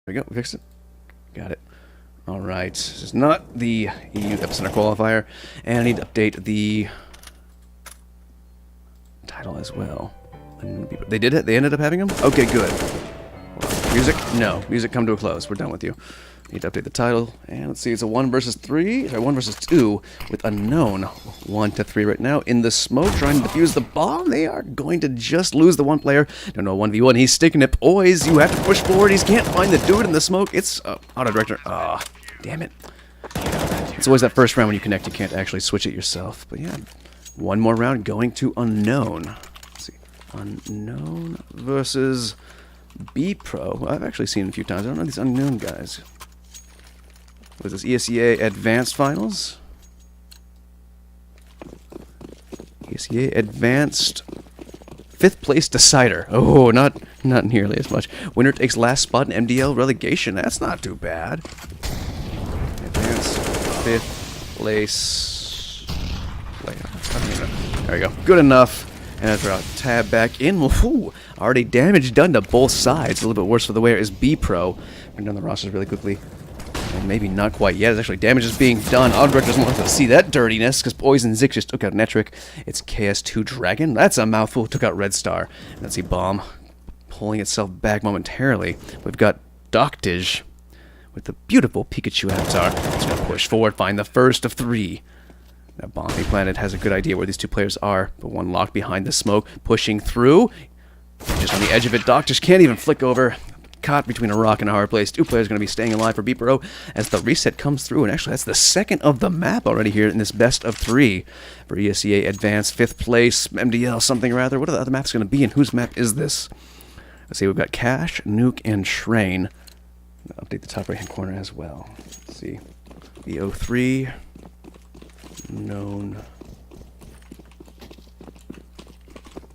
we go. We fixed it. Got it. All right. This is not the EU Epicenter qualifier, and I need to update the title as well. They did it. They ended up having them. Okay, good. Music? No. Music, come to a close. We're done with you. Need to update the title. And let's see, it's a 1 versus 3. Sorry, 1 versus 2 with unknown 1 to 3 right now. In the smoke, trying to defuse the bomb. They are going to just lose the one player. Don't know, 1v1. He's sticking it. Boys, you have to push forward. He can't find the dude in the smoke. It's auto director. Ah, damn it. It's always that first round when you connect, you can't actually switch it yourself. But yeah, one more round going to unknown. Let's see. Unknown versus Bpro. Well, I've actually seen him a few times. I don't know these unknown guys. Was this ESEA Advanced Finals? ESEA Advanced 5th place decider. Oh, not nearly as much. Winner takes last spot in MDL relegation. That's not too bad. Advanced 5th place. There we go. Good enough. And after a tab back in, woohoo, already damage done to both sides. A little bit worse for the wearer is Bpro. Bring down the rosters really quickly. And maybe not quite yet. It's actually damage is being done. Odrek doesn't want to see that dirtiness because Poison Zix just took out Netric. It's KS2 Dragon. That's a mouthful. Took out Red Star. Let's see, Bomb pulling itself back momentarily. We've got Doctij with the beautiful Pikachu avatar. It's going to push forward, find the first of 3. Now, Bombay Planet has a good idea where these 2 players are, but one locked behind the smoke, pushing through. Just on the edge of it, Doctij can't even flick over. Caught between a rock and a hard place. 2 players going to be staying alive for Bpro as the reset comes through. And actually, that's the second of the map already here in this best of 3 for ESEA Advanced 5th place, MDL something or other. What are the other maps going to be, and whose map is this? Let's see, we've got Cash, Nuke, and Shrain. I'll update the top right-hand corner as well. Let's see. The 03. Known.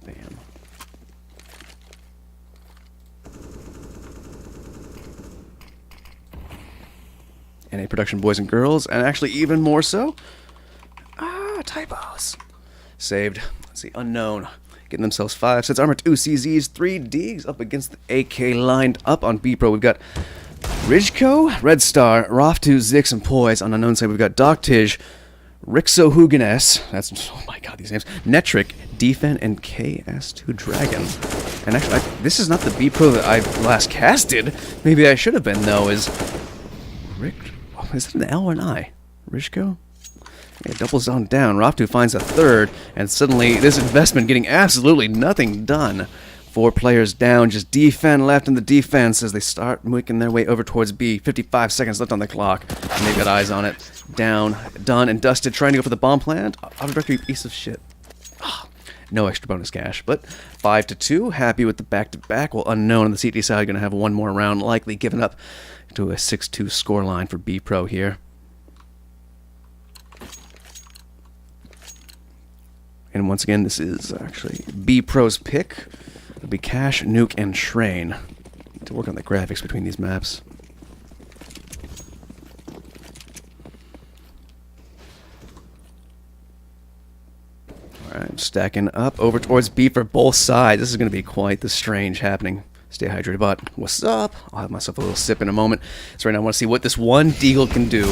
Bam. NA production boys and girls, and actually even more so. Typos. Saved. Let's see, unknown. Getting themselves 5 sets armor, 2 CZs, 3 Ds up against the AK lined up on Bpro. We've got Ridgeko, Red Star, Roftu, Zix, and Poise. On unknown side, we've got Doctij, Rixo Huganes, that's, oh my god, these names, Netric, Defen, and KS2 Dragon. And actually, this is not the Bpro that I last casted. Maybe I should have been, though, is that an L or an I? Ridgeko? Yeah, doubles on down. Roftu finds a 3rd, and suddenly this investment getting absolutely nothing done. 4 players down, just Defen left in the defense as they start making their way over towards B. 55 seconds left on the clock, and they've got eyes on it. Down, done, and dusted, trying to go for the bomb plant. Auto-directory piece of shit. No extra bonus cash, but 5 to 2. Happy with the back-to-back. Well, unknown on the CT side, going to have one more round, likely given up to a 6-2 scoreline for Bpro here. And once again, this is actually Bpro's pick. It'll be Cash, Nuke, and Shrain. Need to work on the graphics between these maps. Alright, stacking up over towards B for both sides. This is going to be quite the strange happening. Stay hydrated, bot. What's up? I'll have myself a little sip in a moment. So right now I want to see what this one Deagle can do.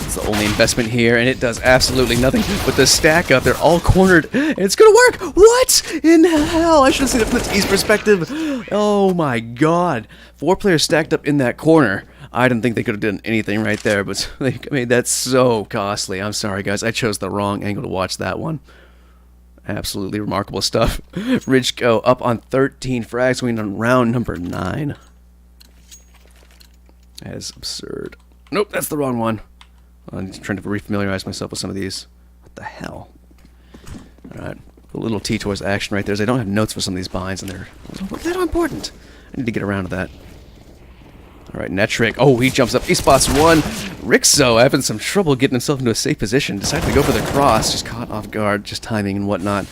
It's the only investment here, and it does absolutely nothing. With the stack up, they're all cornered, and it's gonna work! What in hell? I should have seen it from the T's perspective. Oh my god. 4 players stacked up in that corner. I didn't think they could have done anything right there, but they made that so costly. I'm sorry, guys. I chose the wrong angle to watch that one. Absolutely remarkable stuff. Ridgeko up on 13 frags, going on round number 9. That is absurd. Nope, that's the wrong one. I'm trying to refamiliarize myself with some of these. What the hell? Alright, a little T towards action right there. I don't have notes for some of these binds, and they're a little important. I need to get around to that. Alright, Netric. Oh, he jumps up. He spots 1. Rixo having some trouble getting himself into a safe position. Decided to go for the cross. Just caught off guard, just timing and whatnot.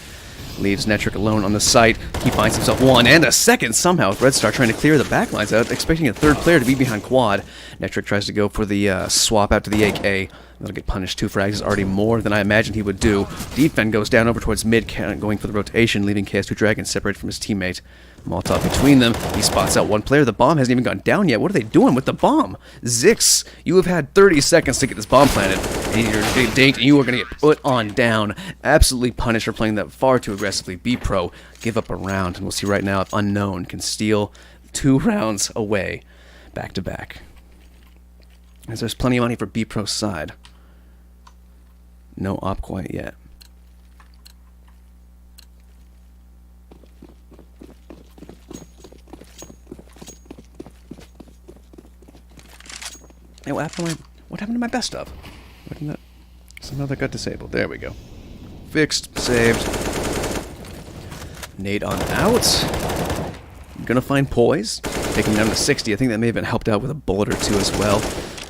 Leaves Netric alone on the site. He finds himself 1 and a 2nd somehow with Red Star trying to clear the backlines out, expecting a 3rd player to be behind quad. Netric tries to go for the swap out to the AK. That'll get punished. 2 frags is already more than I imagined he would do. Defen goes down over towards mid, going for the rotation, leaving KS2 Dragon separated from his teammate. Molotov between them. He spots out one player. The bomb hasn't even gone down yet. What are they doing with the bomb? Zix, you have had 30 seconds to get this bomb planted, and you're getting dinked, and you are going to get put on down. Absolutely punished for playing that far too aggressively. Bpro give up a round, and we'll see right now if Unknown can steal 2 rounds away, back to back. As there's plenty of money for Bpro's side. No op quite yet. Hey, what happened to my best of? What did that? Somehow that got disabled. There we go. Fixed. Saved. Nade on out. Gonna find Poise. Taking him down to 60. I think that may have been helped out with a bullet or two as well.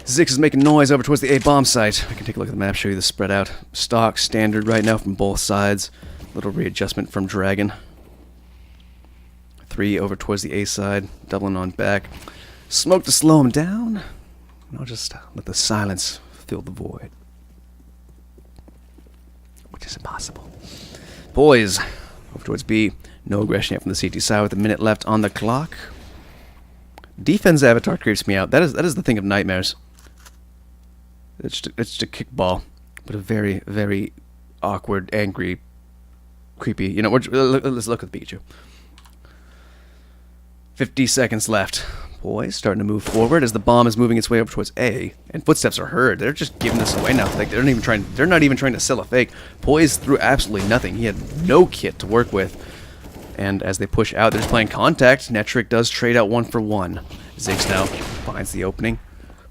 Zix is making noise over towards the A bomb site. I can take a look at the map, show you the spread out. Stock, standard right now from both sides. Little readjustment from Dragon. 3 over towards the A side. Doubling on back. Smoke to slow him down. I'll just let the silence fill the void. Which is impossible. Boys, over towards B. No aggression yet from the CT side with a minute left on the clock. Defense avatar creeps me out. That is the thing of nightmares. It's just a kickball, but a very, very awkward, angry, creepy. You know, let's look at the Pikachu. 50 seconds left. Boys starting to move forward as the bomb is moving its way over towards A, and footsteps are heard. They're just giving this away now. Like they're not even trying to sell a fake. Poise threw absolutely nothing. He had no kit to work with. And as they push out, they're just playing contact. Netric does trade out 1 for 1. Ziggs now finds the opening.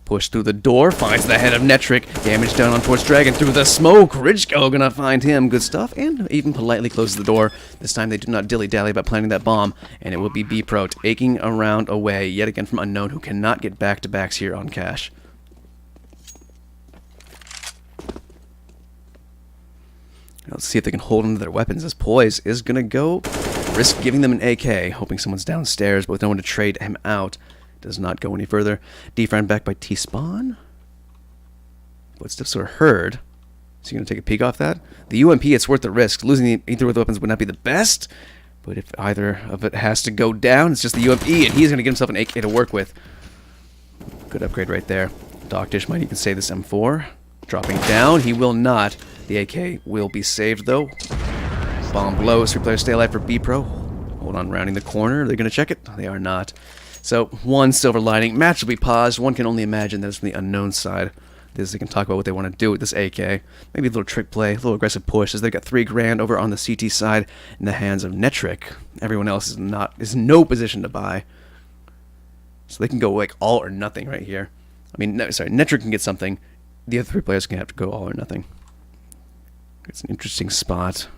Push through the door, finds the head of Netric. Damage done on towards Dragon through the smoke. Ridgeko gonna find him. Good stuff. And even politely closes the door. This time they do not dilly-dally about planting that bomb. And it will be Bpro taking a round away yet again from Unknown, who cannot get back-to-backs here on cash. Let's see if they can hold on to their weapons, as Poise is gonna go risk giving them an AK, hoping someone's downstairs, but with no one to trade him out. Does not go any further. Defriend back by T-Spawn. Footsteps are heard. So you're going to take a peek off that? The UMP, it's worth the risk. Losing either of the weapons would not be the best, but if either of it has to go down, it's just the UMP, and he's going to get himself an AK to work with. Good upgrade right there. Dogdish might even save this M4. Dropping down, he will not. The AK will be saved, though. Bomb blows. 3 players stay alive for Bpro. Hold on, rounding the corner. Are they going to check it? They are not. So, one silver lining. Match will be paused. One can only imagine that it's from the Unknown side. They can talk about what they want to do with this AK. Maybe a little trick play, a little aggressive push, as they've got 3 grand over on the CT side in the hands of Netric. Everyone else is in no position to buy. So they can go like all or nothing right here. I mean, Netric can get something. The other 3 players can have to go all or nothing. It's an interesting spot.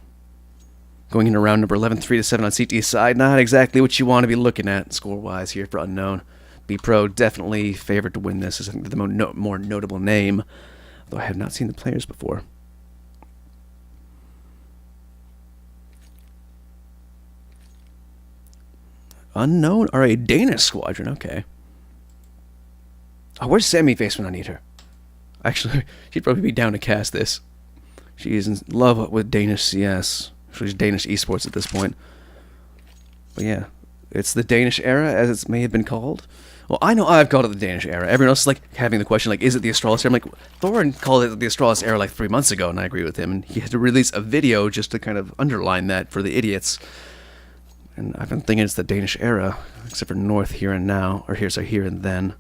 Going into round number 11, 3-7 on CT side. Not exactly what you want to be looking at score-wise here for Unknown. Bpro definitely favored to win this. Is I think the more notable name, though I have not seen the players before. Unknown are a Danish squadron. Okay. Oh, where's Sammy Face when I need her? Actually, she'd probably be down to cast this. She is in love with Danish CS. She's Danish esports at this point. But yeah, it's the Danish era, as it may have been called. Well, I know I've called it the Danish era. Everyone else is like having the question, like, is it the Astralis era? I'm like, Thorin called it the Astralis era like 3 months ago, and I agree with him. And he had to release a video just to kind of underline that for the idiots. And I've been thinking it's the Danish era, except for North here and now, or here and then.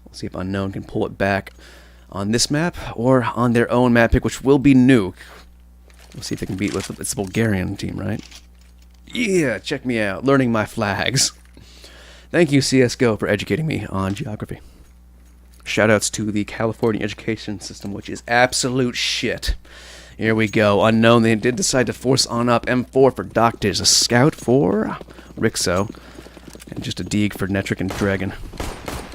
We'll see if Unknown can pull it back on this map or on their own map pick, which will be Nuke. We'll see if they can beat with it's the Bulgarian team, right? Yeah, check me out. Learning my flags. Thank you, CSGO, for educating me on geography. Shoutouts to the California education system, which is absolute shit. Here we go. Unknown, they did decide to force on up M4 for Doctors. A Scout for Rixo. And just a Deeg for Netric and Dragon.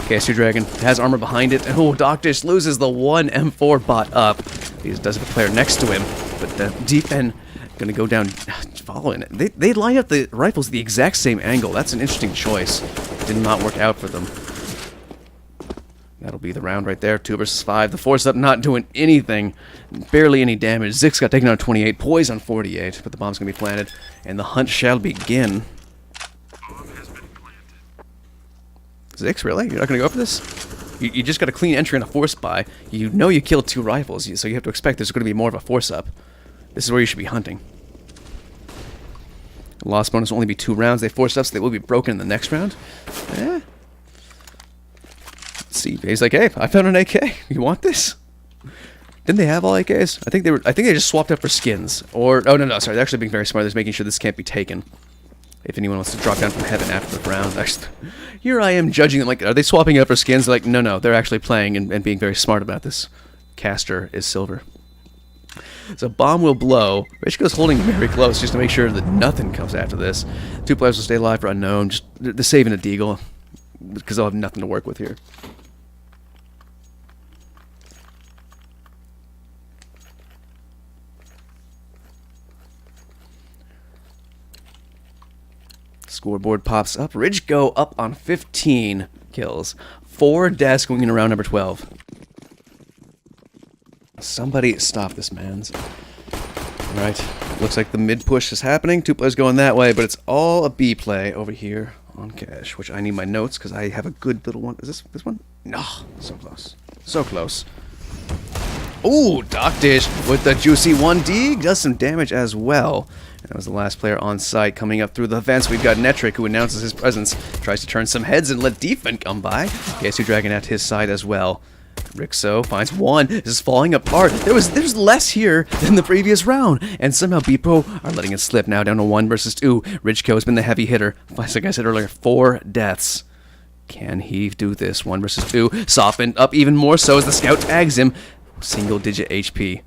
KSU Dragon has armor behind it. Oh, Doctors loses the 1 M4 bot up. He does have a player next to him. But the defend gonna go down following it. They line up the rifles at the exact same angle. That's an interesting choice. Did not work out for them. That'll be the round right there. 2 versus 5. The force up not doing anything. Barely any damage. Zix got taken on 28. Poise on 48. But the bomb's going to be planted. And the hunt shall begin. Zix, really? You're not going to go for this? You just got a clean entry on a force buy. You know you killed 2 rifles. So you have to expect there's going to be more of a force up. This is where you should be hunting. The loss bonus will only be 2 rounds. They forced up, so they will be broken in the next round. Eh. Let's see. He's like, hey, I found an AK. You want this? Didn't they have all AKs? I think they just swapped up for skins. Or oh no, sorry. They're actually being very smart. They're making sure this can't be taken. If anyone wants to drop down from heaven after the round. Here I am judging them like, are they swapping up for skins? Like, no, they're actually playing and being very smart about this. Caster is silver. So bomb will blow. Richko's holding very close just to make sure that nothing comes after this. 2 players will stay alive for unknown. Just they're saving a deagle because they'll have nothing to work with here. Scoreboard pops up. Ridgeko up on 15 kills. 4 deaths going in around number 12. Somebody stop this man's. Alright. Looks like the mid push is happening. 2 players going that way, but it's all a B play over here on cash, which I need my notes because I have a good little one. Is this one? No. So close. So close. Ooh, Doc Dish with the juicy 1D. Does some damage as well. That was the last player on site. Coming up through the vents, we've got Netric, who announces his presence. Tries to turn some heads and let Defend come by. KS2 Dragon at his side as well. Rixo finds one. This is falling apart. There's less here than the previous round. And somehow Bpro are letting it slip now down to 1 versus 2. Ridgeko has been the heavy hitter. Like I said earlier, 4 deaths. Can he do this? 1 versus 2. Softened up even more so as the scout tags him. Single digit HP.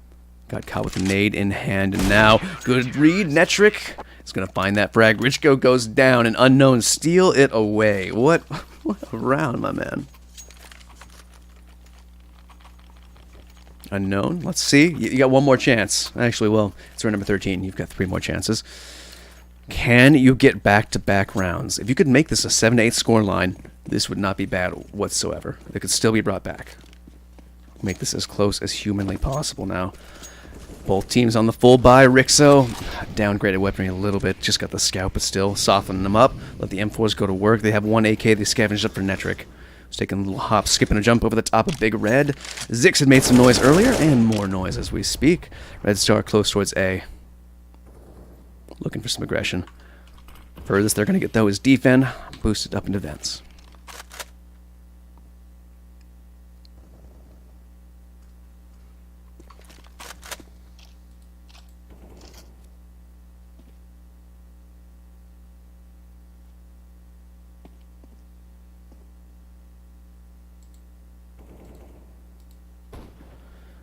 Got caught with a nade in hand, and now, good read, Netric is going to find that frag. Ridgeko goes down, and Unknown steal it away. What a round, my man. Unknown, let's see. You got 1 more chance. Actually, well, it's round number 13. You've got 3 more chances. Can you get back-to-back rounds? If you could make this a 7-8 score line, this would not be bad whatsoever. It could still be brought back. Make this as close as humanly possible now. Both teams on the full buy. Rixo downgraded weaponry a little bit. Just got the scout, but still softening them up. Let the M4s go to work. They have 1 AK they scavenged up for Netric. He's taking a little hop, skipping a jump over the top of Big Red. Zix had made some noise earlier, and more noise as we speak. Red Star close towards A. Looking for some aggression. Furthest they're going to get, though, is Defend. Boosted up into vents.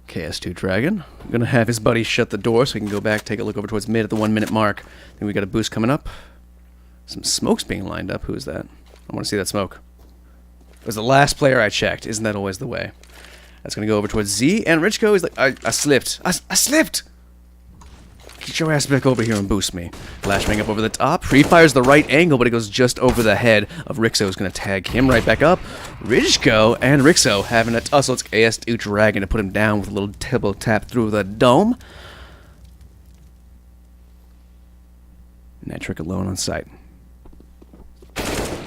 KS2 Dragon. I'm going to have his buddy shut the door so he can go back, take a look over towards mid at the 1 minute mark. Then we got a boost coming up. Some smoke's being lined up. Who is that? I want to see that smoke. It was the last player I checked. Isn't that always the way? That's going to go over towards Z, and Ridgeko is like, I slipped. I slipped! Get your ass back over here and boost me. Flashbang up over the top. Pre-fires the right angle, but it goes just over the head of Rixo, who's going to tag him right back up. Ridgeko and Rixo having a tussle. It's KS2 Dragon to put him down with a little tibble tap through the dome. Netric alone on site.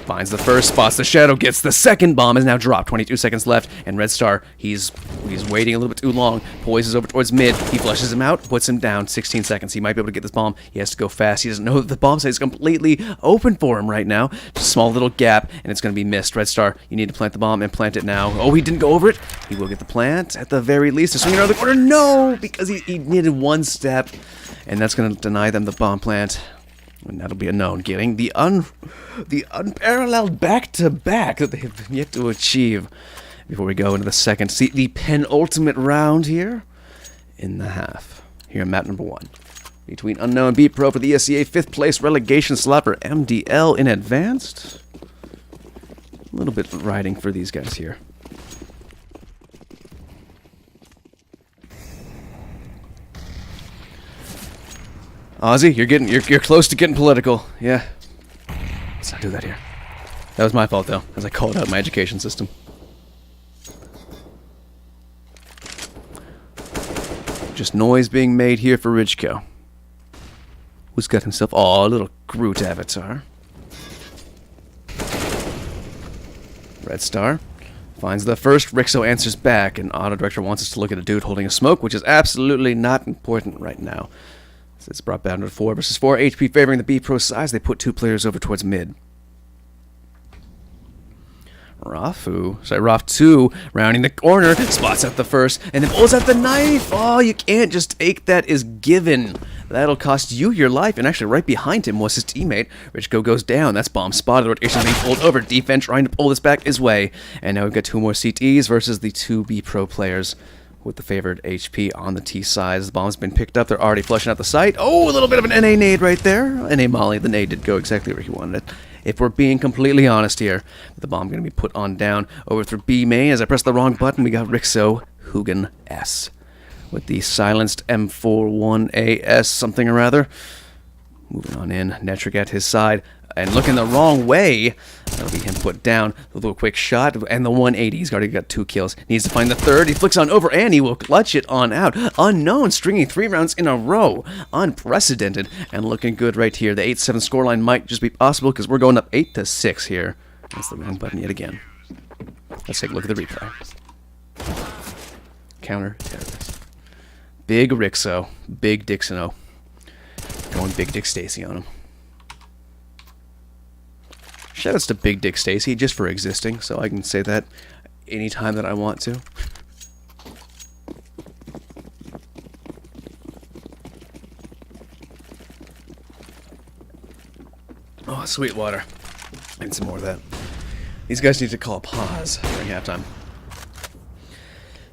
Finds the first, spots the shadow, gets the second. Bomb is now dropped. 22 seconds left, and Red Star, he's waiting a little bit too long. Poises over towards mid. He flushes him out, puts him down. 16 seconds. He might be able to get this bomb. He has to go fast. He doesn't know that the bomb site is completely open for him right now. Just a small little gap, and it's going to be missed. Red Star, you need to plant the bomb and plant it now. Oh, he didn't go over it. He will get the plant at the very least. They're swinging around the corner. No, because he needed 1 step, and that's going to deny them the bomb plant. And that'll be a known. Getting the unparalleled back-to-back that they have yet to achieve. Before we go into the second, see the penultimate round here in the half. Here in map number 1. Between Unknown and Bpro for the ESEA 5th place relegation slot for MDL in advanced. A little bit riding for these guys here. Ozzy, you're close to getting political. Yeah. Let's not do that here. That was my fault though, as I called out my education system. Just noise being made here for Ridgeko. Who's got himself... Oh, a little Groot avatar. Red Star finds the first. Rixo answers back, and Auto Director wants us to look at a dude holding a smoke, which is absolutely not important right now. So it's brought down to 4 versus 4. HP favoring the Bpro size. They put 2 players over towards mid. Raf 2, rounding the corner, spots out the first, and then pulls out the knife. Oh, you can't just take that as given. That'll cost you your life, and actually right behind him was his teammate. Ridgeko goes down. That's bomb spotted. Rotation being pulled over. Defense trying to pull this back his way. And now we've got 2 more CTs versus the 2 Bpro players with the favored HP on the T side. The bomb's been picked up. They're already flushing out the site. Oh, a little bit of an NA nade right there. NA molly. The nade did go exactly where he wanted it. If we're being completely honest here, the bomb going to be put on down over through B main. As I press the wrong button, we got Rixo Hugin S with the silenced M41AS something or other. Moving on in, Netric at his side and looking the wrong way. That'll be him put down. A little quick shot and the 180. He's already got 2 kills. Needs to find the 3rd. He flicks on over and he will clutch it on out. Unknown, stringing 3 rounds in a row. Unprecedented and looking good right here. The 8-7 scoreline might just be possible because we're going up 8-6 here. That's the wrong button yet again. Let's take a look at the replay. Counter terrorist. Big Rixo. Big Dixon-O. Going Big Dick Stacy on him. Shoutouts to Big Dick Stacy just for existing, so I can say that anytime that I want to. Oh, Sweetwater. And some more of that. These guys need to call a pause during halftime.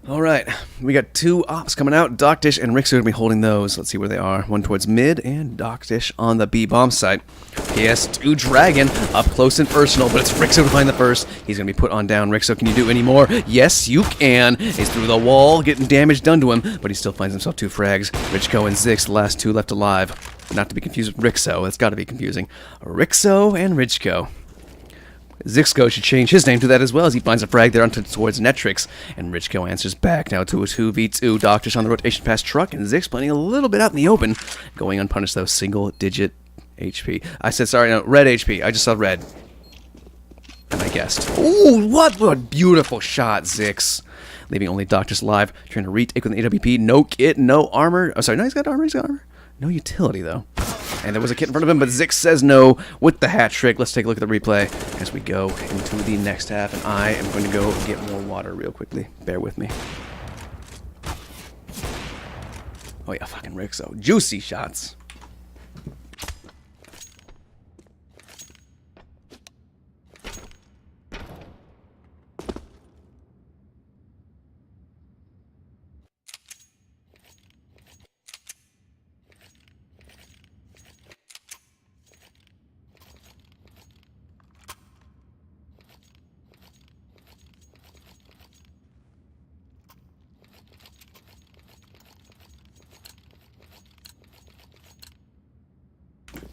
Alright, we got 2 ops coming out. Doctish and Rixo are going to be holding those. Let's see where they are. One towards mid, and Doctish on the B-bomb site. PS2 Dragon, up close and personal, but it's Rixo to find the first. He's going to be put on down. Rixo, can you do any more? Yes, you can. He's through the wall, getting damage done to him, but he still finds himself 2 frags. Ridgeko and Zix, the last 2 left alive. Not to be confused with Rixo. That's got to be confusing. Rixo and Ridgeko. Zixco should change his name to that as well as he finds a frag there towards Netrix. And Ridgeko answers back now to a 2v2. Doctish on the rotation past Truck, and Zix playing a little bit out in the open. Going unpunished though, single-digit HP. I said, sorry, no, red HP. I just saw red. And I guessed. Ooh, what a beautiful shot, Zix. Leaving only Doctish alive. Trying to retake with an AWP. No kit, no armor. Oh, sorry, no, he's got armor, No utility, though. And there was a kit in front of him, but Zix says no with the hat trick. Let's take a look at the replay as we go into the next half. And I am going to go get more water real quickly. Bear with me. Oh yeah, fucking Rixo. Juicy shots.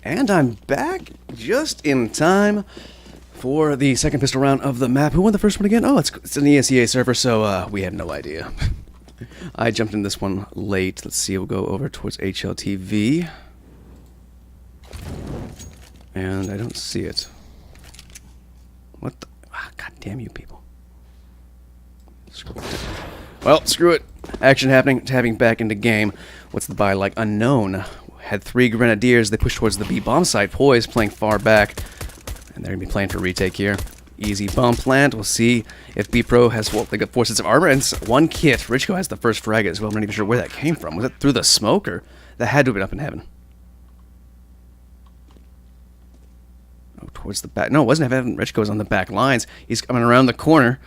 And I'm back just in time for the second pistol round of the map. Who won the first one again? Oh, it's an ESEA server, so we have no idea. I jumped in this one late. Let's see, we'll go over towards HLTV. And I don't see it. What the? Ah, God damn you people. Well, screw it. Action happening, tabbing back into game. What's the buy like? Unknown. Had 3 Grenadiers. They push towards the B-bomb site. Poise playing far back. And they're going to be playing for retake here. Easy bomb plant. We'll see if Bpro has, well, they got 4 sets of armor and 1 kit. Ridgeko has the first frag as well. I'm not even sure where that came from. Was it through the smoke or? That had to have been up in heaven. Oh, towards the back. No, it wasn't heaven. Ridgeko was on the back lines. He's coming around the corner.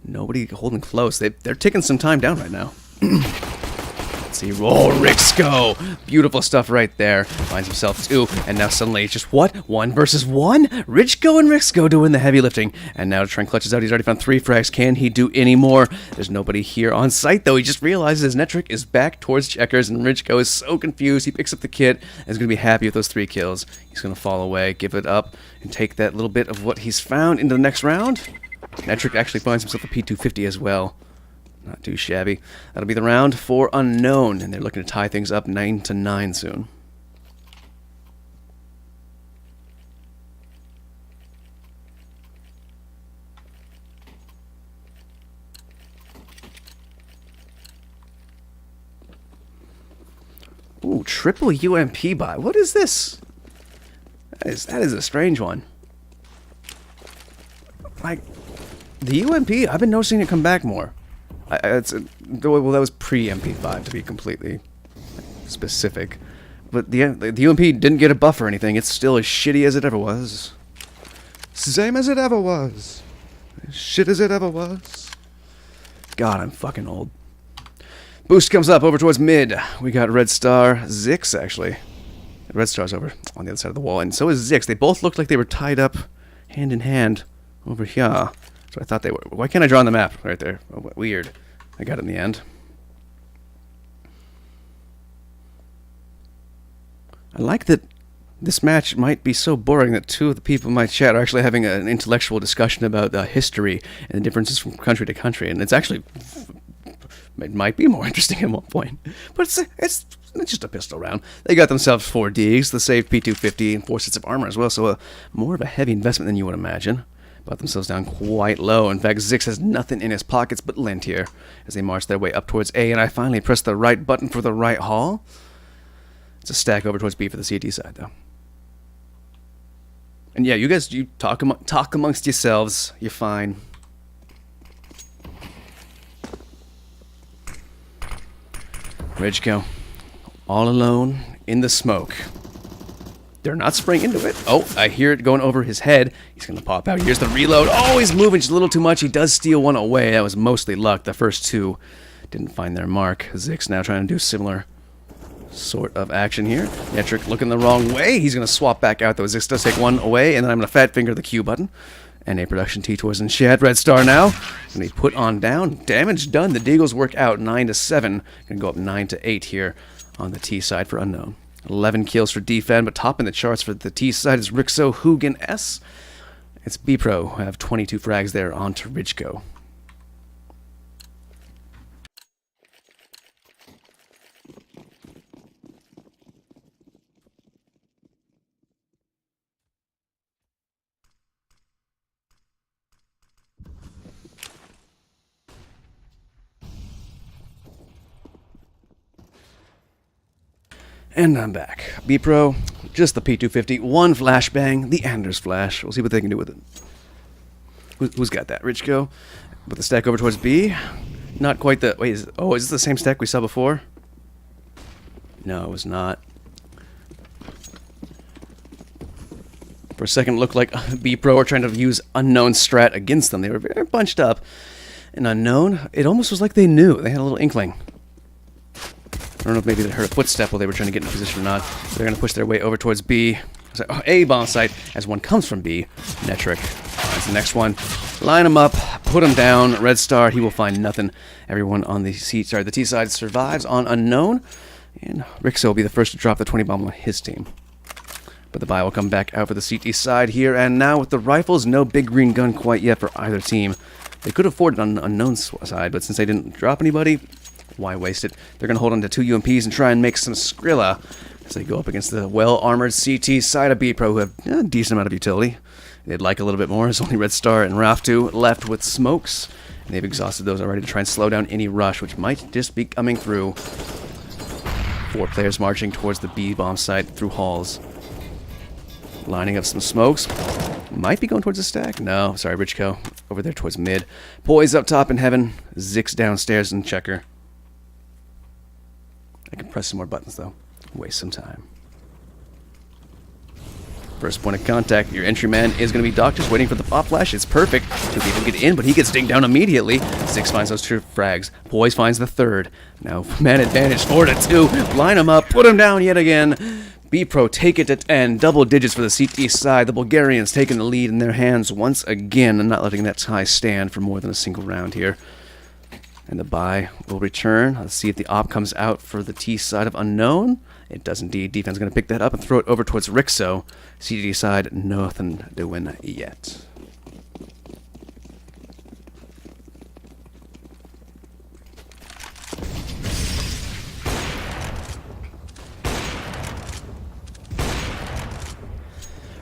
Nobody holding close. They're taking some time down right now. Let's see. Oh, Rixo. Beautiful stuff right there. Finds himself 2. And now suddenly it's just what? 1 versus 1? Ridgeko and Rixo doing the heavy lifting. And now Trent clutches out. He's already found 3 frags. Can he do any more? There's nobody here on site, though. He just realizes Netric is back towards checkers. And Ridgeko is so confused. He picks up the kit and is going to be happy with those 3 kills. He's going to fall away, give it up, and take that little bit of what he's found into the next round. Netric actually finds himself a P250 as well. Not too shabby. That'll be the round for Unknown, and they're looking to tie things up 9-9 soon. Ooh, triple UMP buy. What is this? That is a strange one. Like, the UMP, I've been noticing it come back more. Well, that was pre-MP5, to be completely specific. But the UMP didn't get a buff or anything. It's still as shitty as it ever was. Same as it ever was. As shit as it ever was. God, I'm fucking old. Boost comes up over towards mid. We got Red Star, Zix, actually. Red Star's over on the other side of the wall, and so is Zix. They both looked like they were tied up hand in hand over here. So I thought they were. Why can't I draw on the map right there? Oh, weird. I got it in the end. I like that this match might be so boring that two of the people in my chat are actually having an intellectual discussion about history and the differences from country to country, and it's actually... It might be more interesting at one point, but it's just a pistol round. They got themselves 4 Ds, the saved P250, and 4 sets of armor as well, so more of a heavy investment than you would imagine. Brought themselves down quite low. In fact, Zix has nothing in his pockets but lint here as they march their way up towards A, and I finally press the right button for the right haul. It's a stack over towards B for the CT side, though. And yeah, you guys, you talk amongst yourselves. You're fine. Ridgeko, all alone in the smoke. They're not spraying into it. Oh, I hear it going over his head. He's going to pop out. Here's the reload. Oh, he's moving just a little too much. He does steal one away. That was mostly luck. The first two didn't find their mark. Zix now trying to do similar sort of action here. Metric looking the wrong way. He's going to swap back out, though. Zix does take one away, and then I'm going to fat finger the Q button. NA production T-Toys and Shed. Red Star now. Going to be put on down. Damage done. The Deagles work out 9-7. Going to go up 9-8 here on the T side for Unknown. 11 kills for Defend, but topping the charts for the T side is Rixo, Hugin, S. It's Bpro who have 22 frags there onto Ridgeko. And I'm back. Bpro, just the P250, one flashbang, the Anders flash. We'll see what they can do with it. Who's got that? Ridgeko with the stack over towards B. Not quite the... Wait, is this the same stack we saw before? No, it was not. For a second, it looked like Bpro were trying to use Unknown strat against them. They were very bunched up. And Unknown, it almost was like they knew. They had a little inkling. I don't know if maybe they heard a footstep while they were trying to get in position or not. They're going to push their way over towards B. A bomb site as one comes from B. Metric finds the next one. Line him up. Put him down. Red Star. He will find nothing. Everyone on the T side survives on Unknown. And Rixo will be the first to drop the 20 bomb on his team. But the buy will come back out for the CT side here. And now with the rifles, no big green gun quite yet for either team. They could afford it on Unknown's side, but since they didn't drop anybody... Why waste it? They're going to hold on to 2 UMPs and try and make some Skrilla as they go up against the well-armored CT side of Bpro, who have a decent amount of utility. They'd like a little bit more. There's only Red Star and Raftu left with smokes. And they've exhausted those already to try and slow down any rush, which might just be coming through. 4 players marching towards the B bomb site through halls. Lining up some smokes. Might be going towards the stack. No, sorry, Ridgeko. Over there towards mid. Poise up top in heaven. Zix downstairs in checker. I can press some more buttons, though. Waste some time. First point of contact. Your entry man is going to be Doctors waiting for the pop flash. It's perfect. 2 people get in, but he gets dinged down immediately. Zix finds those 2 frags. Poise finds the 3rd. Now, man advantage. 4-2. Line him up. Put him down yet again. Bpro take it to 10. Double digits for the CT side. The Bulgarians taking the lead in their hands once again and not letting that tie stand for more than a single round here. And the buy will return. Let's see if the op comes out for the T side of Unknown. It does indeed. Defense going to pick that up and throw it over towards Rixo. CT side, nothing doing yet.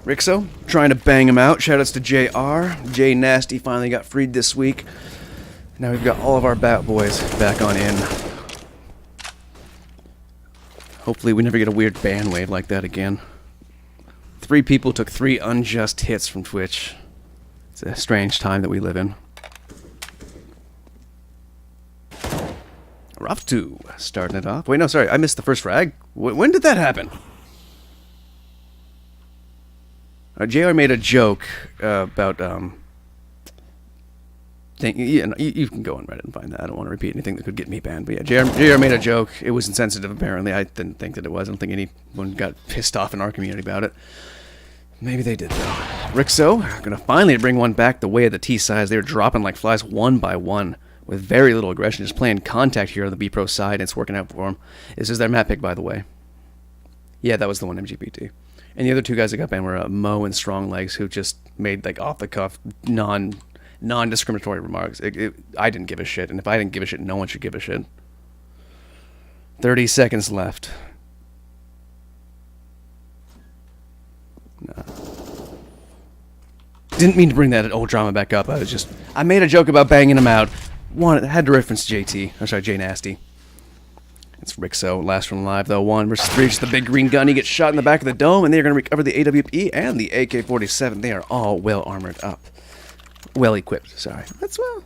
Rixo trying to bang him out. Shoutouts to JR. J Nasty finally got freed this week. Now we've got all of our bat boys back on in. Hopefully we never get a weird ban wave like that again. 3 people took 3 unjust hits from Twitch. It's a strange time that we live in. Rough 2 starting it off. Wait, no, sorry, I missed the first frag. When did that happen? JR made a joke about you can go on Reddit and find that. I don't want to repeat anything that could get me banned. But yeah, JR made a joke. It was insensitive, apparently. I didn't think that it was. I don't think anyone got pissed off in our community about it. Maybe they did, though. Rixo, gonna finally bring one back the way of the T-sides. They were dropping like flies one by one with very little aggression, just playing contact here on the Bpro side, and it's working out for them. This is their map pick, by the way. Yeah, that was the one, MGPT. And the other 2 guys that got banned were Mo and Strong Legs, who just made like off-the-cuff, non-discriminatory remarks. I didn't give a shit, and if I didn't give a shit, no one should give a shit. 30 seconds left. Nah. Didn't mean to bring that old drama back up. I made a joke about banging him out. Had to reference JT. I'm sorry, J Nasty. It's Rixo, last from live though. 1 versus 3, just the big green gun. He gets shot in the back of the dome, and they're going to recover the AWP and the AK-47. They are all well armored up. Well equipped, sorry. That's well.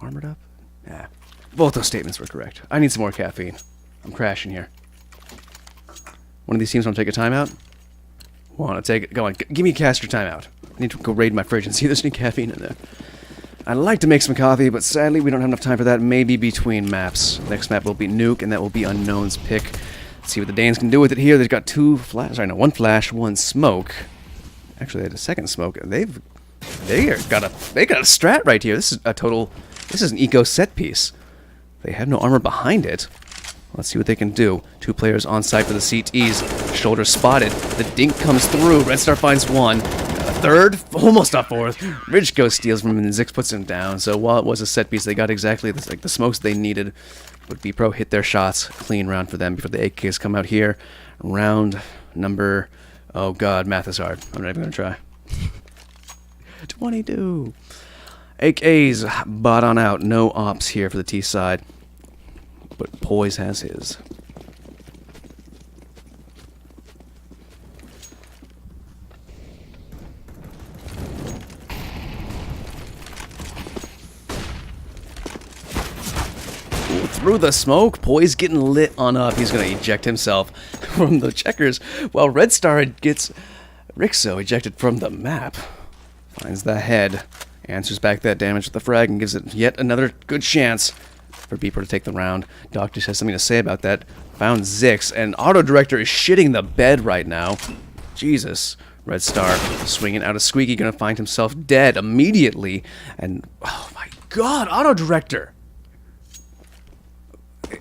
Armored up? Yeah. Both those statements were correct. I need some more caffeine. I'm crashing here. One of these teams want to take a timeout? Want to take it? Go on, give me a caster timeout. I need to go raid my fridge and see if there's any caffeine in there. I'd like to make some coffee, but sadly we don't have enough time for that. Maybe between maps. Next map will be Nuke, and that will be Unknown's pick. Let's see what the Danes can do with it here. They've got 2 flash. Sorry, no, 1 flash, 1 smoke. Actually, they had a second smoke. They got a strat right here. This is an eco set piece. They have no armor behind it. Let's see what they can do. 2 players on site for the CTs. Shoulder spotted. The dink comes through. Red Star finds 1. A 3rd, almost a 4th. Ridgeko steals from him, and Zix puts him down. So while it was a set piece, they got exactly the smokes they needed. But Bpro hit their shots. Clean round for them before the AKs come out here. Round number... Oh god, math is hard. I'm not even going to try. 22. AKs bot on out. No ops here for the T side. But Poise has his. Ooh, through the smoke, Poise getting lit on up. He's going to eject himself from the checkers, while Red Star gets Rixo ejected from the map. Finds the head, answers back that damage with the frag, and gives it yet another good chance for Bpro to take the round. Doctor has something to say about that. Found Zix, and Auto Director is shitting the bed right now. Jesus. Red Star swinging out of Squeaky, gonna find himself dead immediately. And, oh my god, Auto Director!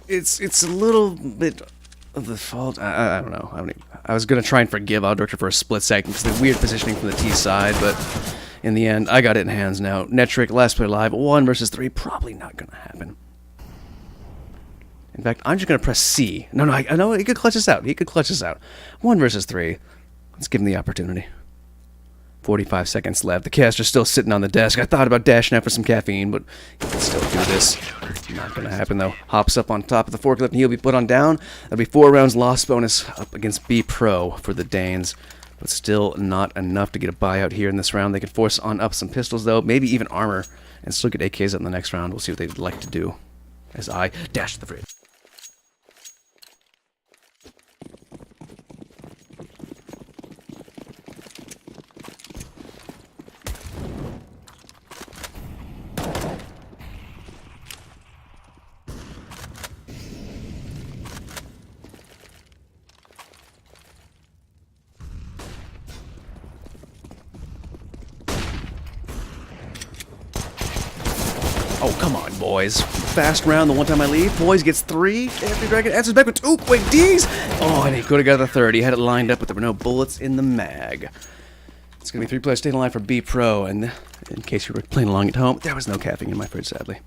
It's a little bit of the fault. I don't know. I was gonna try and forgive Auto Director for a split second because of the weird positioning from the T side, but in the end, I got it in hands now. Netric, last player live, 1 versus 3, probably not gonna happen. In fact, I'm just going to press C. No, I know he could clutch us out. 1 versus 3. Let's give him the opportunity. 45 seconds left. The caster's still sitting on the desk. I thought about dashing out for some caffeine, but he can still do this. Not going to happen, though. Hops up on top of the forklift, and he'll be put on down. That'll be 4 rounds loss bonus up against Bpro for the Danes. But still not enough to get a buyout here in this round. They can force on up some pistols, though. Maybe even armor. And still get AKs up in the next round. We'll see what they'd like to do. As I dash to the fridge. Oh, come on, boys. Fast round the one time I leave. Boys gets 3. Every Dragon answers back with 2. Wait, D's! Oh, and he could have got the 3rd. He had it lined up, but there were no bullets in the mag. It's going to be 3 players staying alive for Bpro, and in case you were playing along at home, there was no caffeine in my fridge, sadly.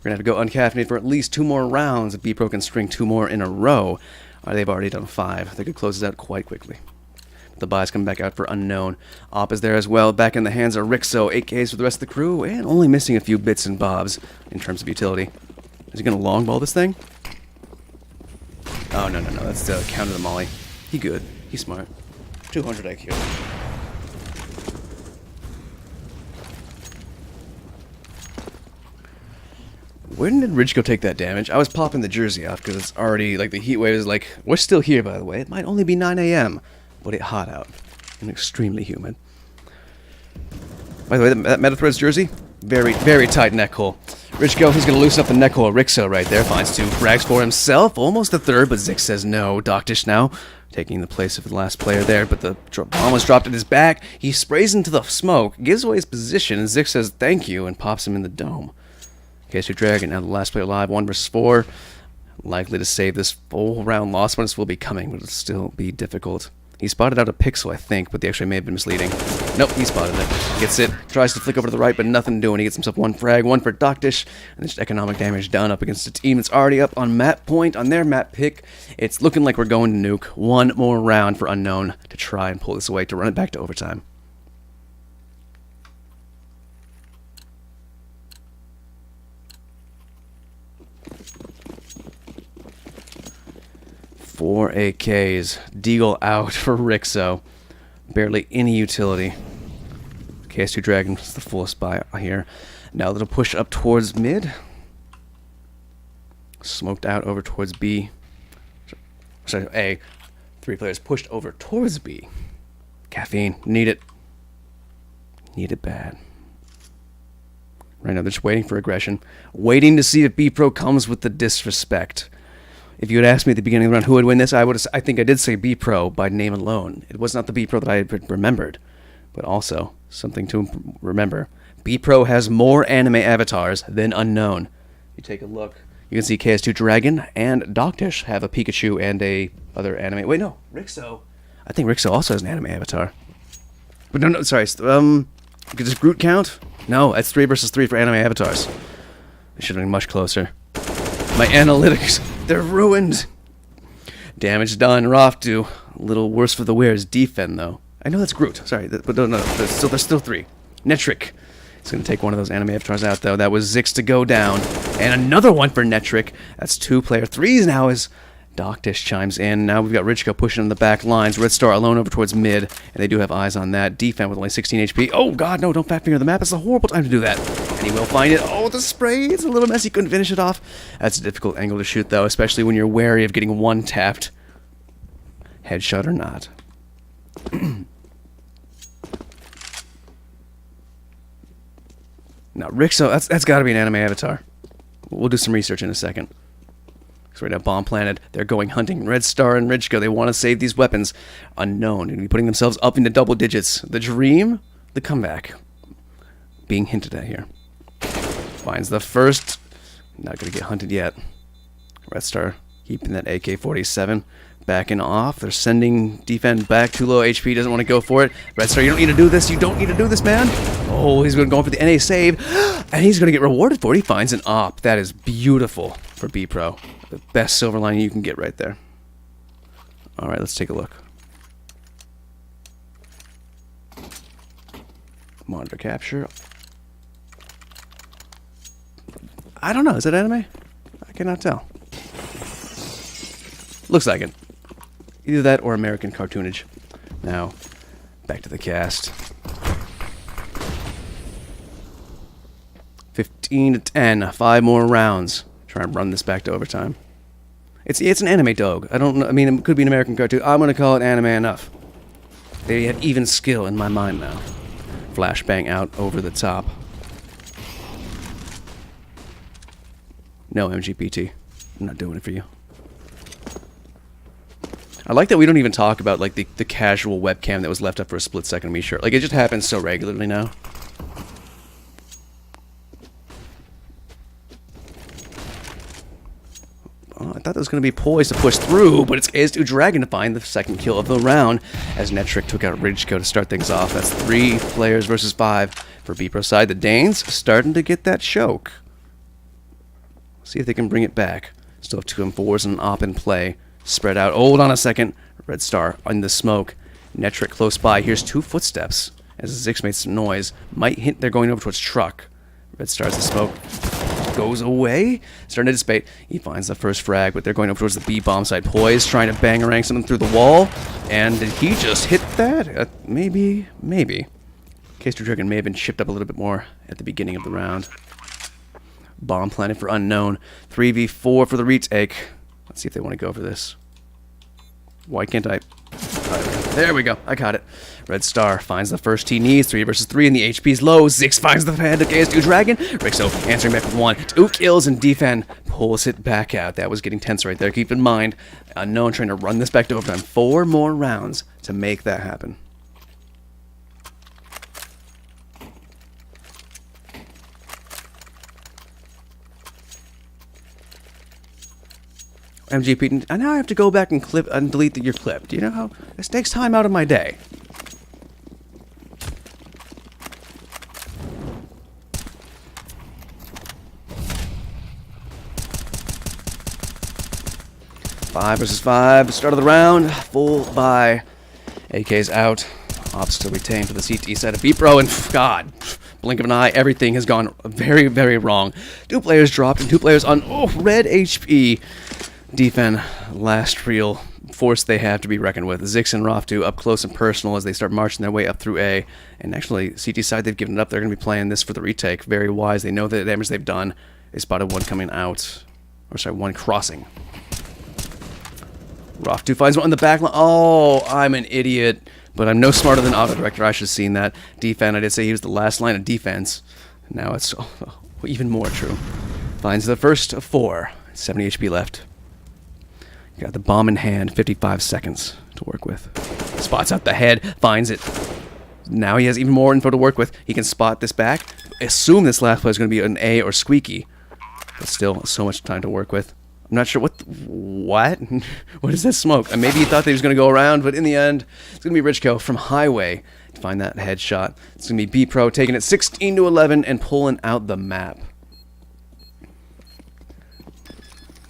We're going to have to go uncaffeinated for at least 2 more rounds if Bpro can string 2 more in a row. They've already done 5. They could close this out quite quickly. The buy's coming back out for unknown. Op is there as well. Back in the hands of Rixo. 8Ks for the rest of the crew, and only missing a few bits and bobs in terms of utility. Is he going to longball this thing? Oh, no. That's counter the molly. He good. He's smart. 200 IQ. When did Ridge go take that damage? I was popping the jersey off because it's already, like, the heat wave is like, we're still here, by the way. It might only be 9 a.m., but it's hot out and extremely humid. By the way, that Metathreads jersey, very, very tight neck hole. Richko, he's going to loosen up the neck hole. Rixo right there finds 2 frags for himself. Almost a third, but Zix says no. Doctish now taking the place of the last player there, but the bomb was dropped at his back. He sprays into the smoke, gives away his position, and Zix says thank you and pops him in the dome. KS2 Dragon, now the last player alive, 1 versus 4. Likely to save this full round loss. Bonus will be coming, but it'll still be difficult. He spotted out a pixel, I think, but the X-ray may have been misleading. Nope, he spotted it. Gets it, tries to flick over to the right, but nothing doing. He gets himself 1 frag, 1 for Doctish, and just economic damage done up against a team that's already up on map point, on their map pick. It's looking like we're going to nuke. 1 more round for unknown to try and pull this away, to run it back to overtime. Four AKs. Deagle out for Rixo. Barely any utility. KS2 Dragon is the fullest buy here. Now that'll push up towards mid. Smoked out over towards B. Sorry, A. 3 players pushed over towards B. Caffeine. Need it. Need it bad. Right now they're just waiting for aggression. Waiting to see if Bpro comes with the disrespect. If you had asked me at the beginning of the round who would win this, I think I did say Bpro by name alone. It was not the Bpro that I had remembered, but also something to remember. Bpro has more anime avatars than Unknown. You take a look, you can see KS2 Dragon and Doctish have a Pikachu and a other anime. Wait, no, Rixo. I think Rixo also has an anime avatar. But no, sorry. Does Groot count? No, that's 3 versus 3 for anime avatars. It should have been much closer. My analytics, they're ruined. Damage done. Roftu. A little worse for the wear is defend, though. I know that's Groot. Sorry, but no, there's still 3. Netric. He's going to take one of those anime avatars out, though. That was Zix to go down. And another one for Netric. That's 2 player 3s now as Doctish chimes in. Now we've got Richko pushing on the back lines. Red Star alone over towards mid. And they do have eyes on that. Defend with only 16 HP. Oh, God, no, don't fat finger the map. It's a horrible time to do that. And he will find it. Oh, the spray. It's a little messy. Couldn't finish it off. That's a difficult angle to shoot, though, especially when you're wary of getting 1 tapped. Headshot or not. Now, Rixo, that's got to be an anime avatar. We'll do some research in a second. So right now, bomb planted. They're going hunting. Red Star and Richko, they want to save these weapons. Unknown. They're putting themselves up into double digits. The dream, the comeback. Being hinted at here. Finds the first. Not going to get hunted yet. Red Star keeping that AK-47. Backing off. They're sending defend back. Too low HP. Doesn't want to go for it. Red Star, you don't need to do this. You don't need to do this, man. Oh, he's going for the NA save. And he's going to get rewarded for it. He finds an op. That is beautiful for Bpro. The best silver lining you can get right there. Alright, let's take a look. Monitor capture. I don't know. Is it anime? I cannot tell. Looks like it. Either that or American cartoonage. Now, back to the cast. 15 to 10. 5 more rounds. Try and run this back to overtime. It's an anime dog. I don't know. I mean, it could be an American cartoon. I'm going to call it anime enough. They have even skill in my mind now. Flashbang out over the top. No, MGPT. I'm not doing it for you. I like that we don't even talk about like the casual webcam that was left up for a split second of me sure. Like it just happens so regularly now. Oh, I thought that was going to be poised to push through, but it's KS2 Dragon to find the second kill of the round as Netric took out Ridgeko to start things off. That's 3 players versus 5 for Bpro side. The Danes starting to get that choke. See if they can bring it back. Still have 2 M4s and an op in play. Spread out. Hold on a second. Red Star on the smoke. Netric close by. Here's 2 footsteps as Zix makes some noise. Might hint they're going over towards truck. Red starts the smoke. Goes away. Starting to dissipate. He finds the first frag, but they're going over towards the B bomb site. Poise, trying to bangarang something through the wall. And did he just hit that? Maybe. Case Dragon may have been chipped up a little bit more at the beginning of the round. Bomb planted for unknown. 3v4 for the retake. Let's see if they want to go for this. Why can't I? There we go. I caught it. Red Star finds the first he needs. 3 versus 3, and the HP's low. Zix finds the head of KS2 Dragon. Rixo answering back with 1. 2 kills, and Defend pulls it back out. That was getting tense right there. Keep in mind, Unknown trying to run this back to overtime. 4 more rounds to make that happen. MGP, and now I have to go back and clip and delete your clip. Do you know how this takes time out of my day? Five versus 5. Start of the round. Full buy. AK's out. Ops still retained for the CT side of Bpro, and God, blink of an eye, everything has gone very, very wrong. 2 players dropped and 2 players on red HP. Defend, last real force they have to be reckoned with. Zix and Roftu up close and personal as they start marching their way up through A. And actually, CT side, they've given it up. They're going to be playing this for the retake. Very wise. They know the damage they've done. They spotted 1 coming out. Or sorry, 1 crossing. Roftu finds 1 on the back line. Oh, I'm an idiot. But I'm no smarter than Auto Director. I should have seen that. Defend, I did say he was the last line of defense. Now it's even more true. Finds the first of 4. 70 HP left. Got the bomb in hand, 55 seconds to work with. Spots out the head, finds it. Now he has even more info to work with. He can spot this back. Assume this last play is going to be an A or Squeaky. But still, so much time to work with. I'm not sure what? What is that smoke? Maybe he thought that he was going to go around, but in the end, it's going to be Richco from Highway to find that headshot. It's going to be Bpro taking it 16-11 and pulling out the map.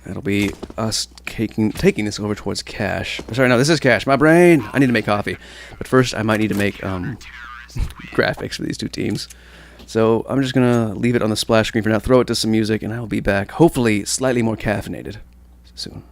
That'll be us taking this over towards Cash. Sorry, no, this is Cash. My brain. I need to make coffee. But first, I might need to make graphics for these 2 teams. So I'm just going to leave it on the splash screen for now, throw it to some music, and I'll be back, hopefully slightly more caffeinated soon.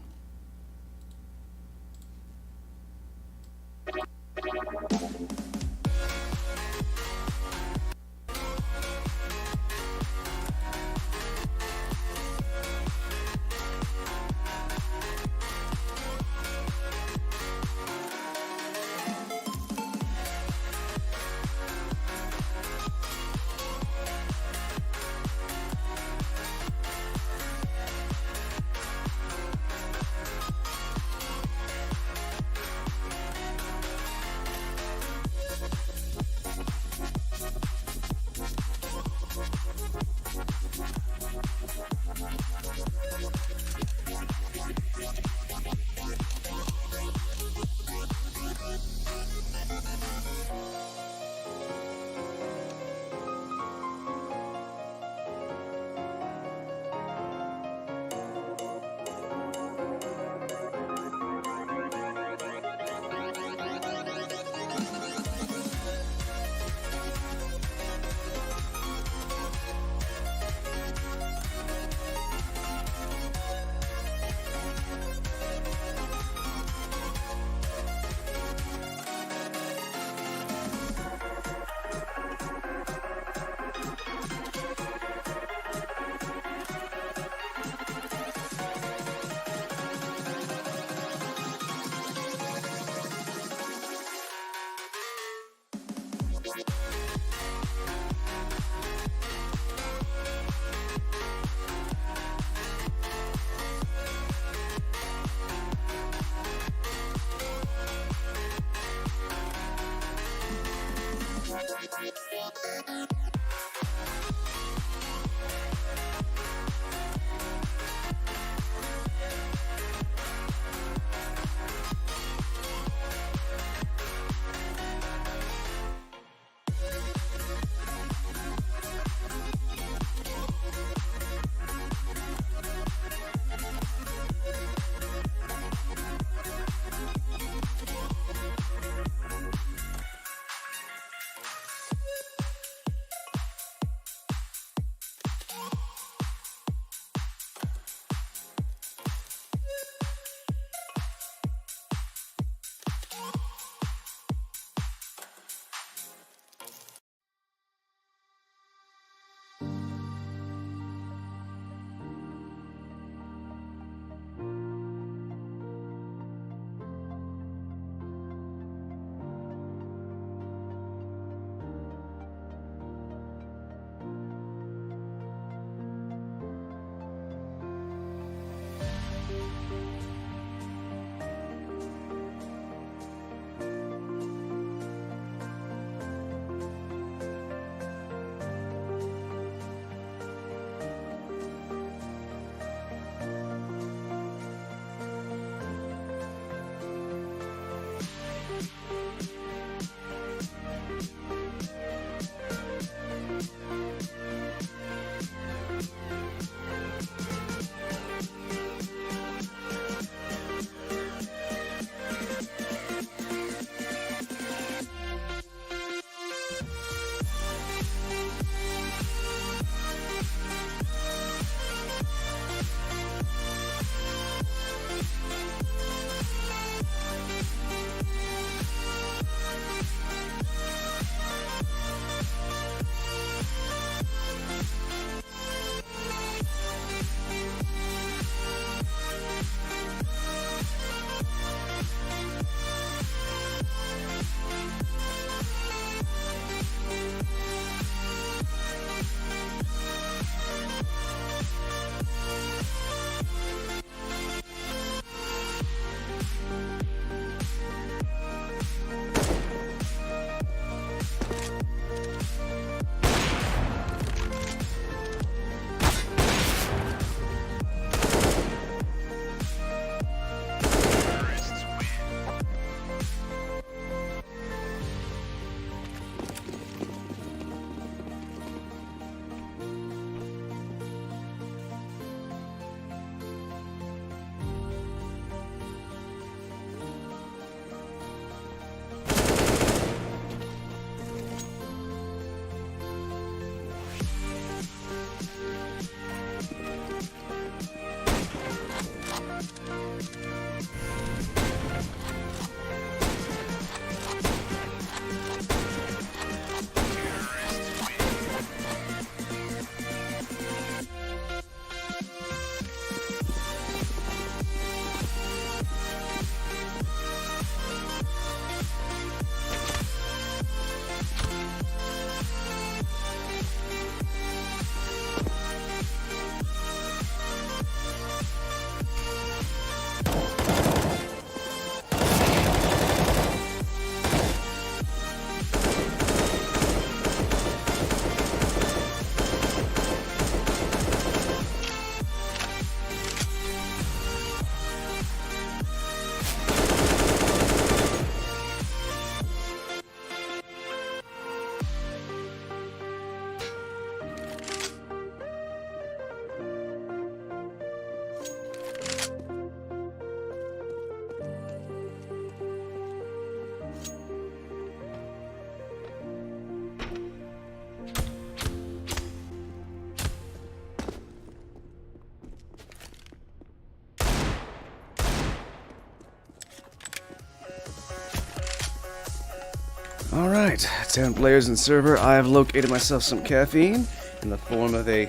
10 players in server. I have located myself some caffeine in the form of a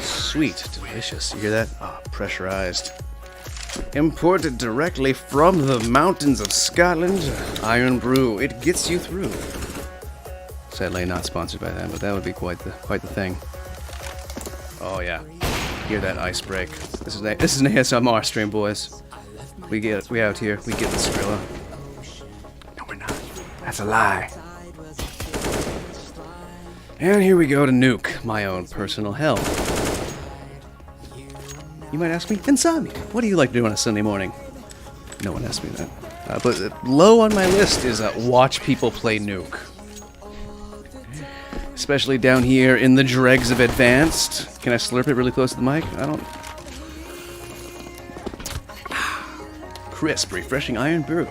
sweet, delicious, you hear that? Ah, pressurized. Imported directly from the mountains of Scotland, Iron Brew. It gets you through. Sadly not sponsored by them, but that would be quite the thing. Oh yeah. Hear that ice break. This is an ASMR stream, boys. We out here. We get the Skrilla. No, we're not. That's a lie. And here we go to nuke my own personal hell. You might ask me, Insomnia, what do you like to do on a Sunday morning? No one asked me that. But low on my list is watch people play nuke. Especially down here in the dregs of Advanced. Can I slurp it really close to the mic? I don't... Crisp, refreshing Iron Brew.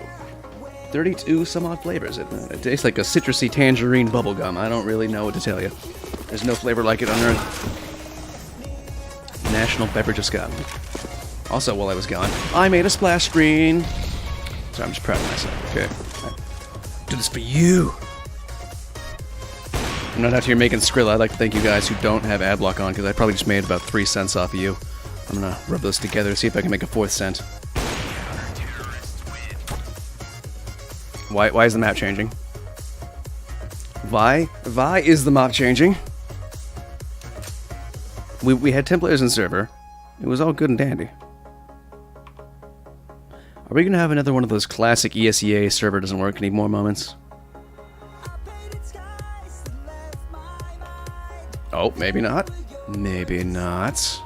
32 some odd flavors. It tastes like a citrusy tangerine bubblegum. I don't really know what to tell you. There's no flavor like it on Earth. National Beverage of Scotland. Also, while I was gone, I made a splash screen. So I'm just proud of myself, okay? I do this for you. I'm not out here making Skrilla. I'd like to thank you guys who don't have ad block on, because I probably just made about 3 cents off of you. I'm gonna rub those together to see if I can make a 4th cent. Why is the map changing? Why is the map changing? We had 10 players in server. It was all good and dandy. Are we gonna have another one of those classic ESEA server doesn't work anymore moments? Oh, maybe not. Maybe not.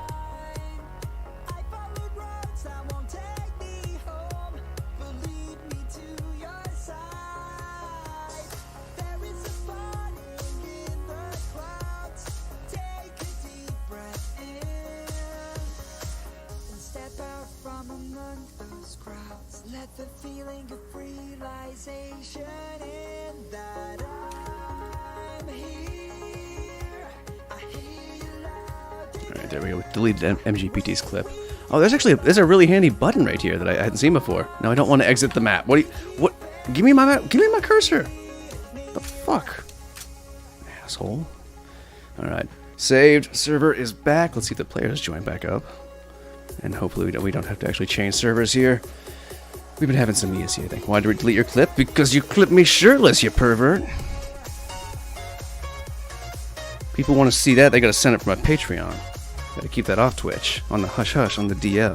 Let the feeling of realization in that I'm here. I hear you loud. Alright, there we go. Deleted MGPT's clip. Oh, there's a really handy button right here that I hadn't seen before. No, I don't want to exit the map. What? Give me my map. Give me my cursor. The fuck, asshole. All right, saved. Server is back. Let's see if the players join back up, and hopefully we don't have to actually change servers here. We've been having some ESEA thing. Why did we delete your clip? Because you clipped me shirtless, you pervert. People want to see that. They got to send it from my Patreon. Gotta keep that off Twitch. On the hush hush, on the DL.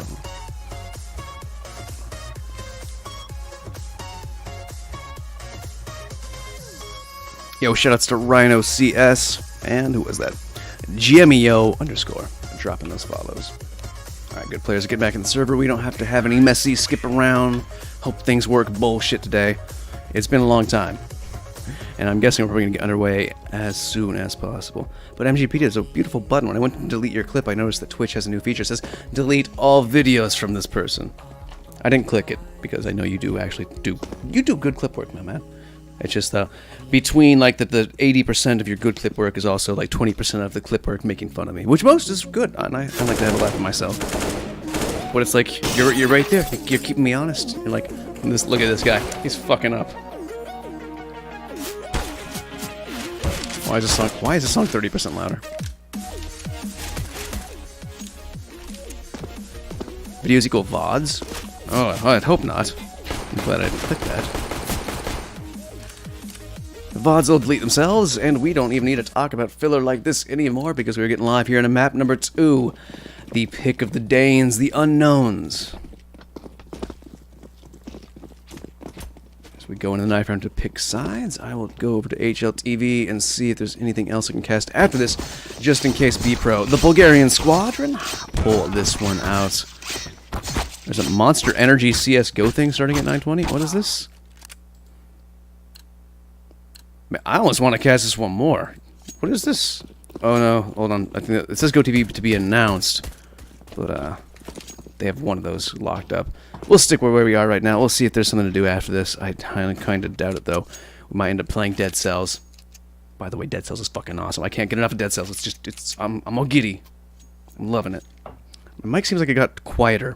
Yo, shoutouts to Rhino CS. And who was that? GMEO _ dropping those follows. Alright, good players get back in the server. We don't have to have any messy skip around. Hope things work bullshit today. It's been a long time. And I'm guessing we're probably going to get underway as soon as possible. But MGPT is a beautiful button. When I went to delete your clip, I noticed that Twitch has a new feature. It says, delete all videos from this person. I didn't click it, because I know you do actually do... You do good clip work, my man. It's just between like the 80% of your good clip work is also like 20% of the clip work making fun of me, which most is good, and I like to have a laugh at myself. But it's like you're right there. You're keeping me honest. You're like, look at this guy. He's fucking up. Why is this song 30% louder? Videos equal VODs? Oh, I'd hope not. I'm glad I didn't click that. The VODs will delete themselves, and we don't even need to talk about filler like this anymore because we're getting live here in a map number 2. The pick of the Danes, the unknowns. As we go into the knife round to pick sides, I will go over to HLTV and see if there's anything else I can cast after this, just in case Bpro, the Bulgarian Squadron, pull this one out. There's a Monster Energy CSGO thing starting at 9:20. What is this? I almost want to cast this one more. What is this? Oh no, hold on. I think it says GoTV to be announced, but they have one of those locked up. We'll stick where we are right now. We'll see if there's something to do after this. I kind of doubt it though. We might end up playing Dead Cells. By the way, Dead Cells is fucking awesome. I can't get enough of Dead Cells. I'm all giddy. I'm loving it. My mic seems like it got quieter.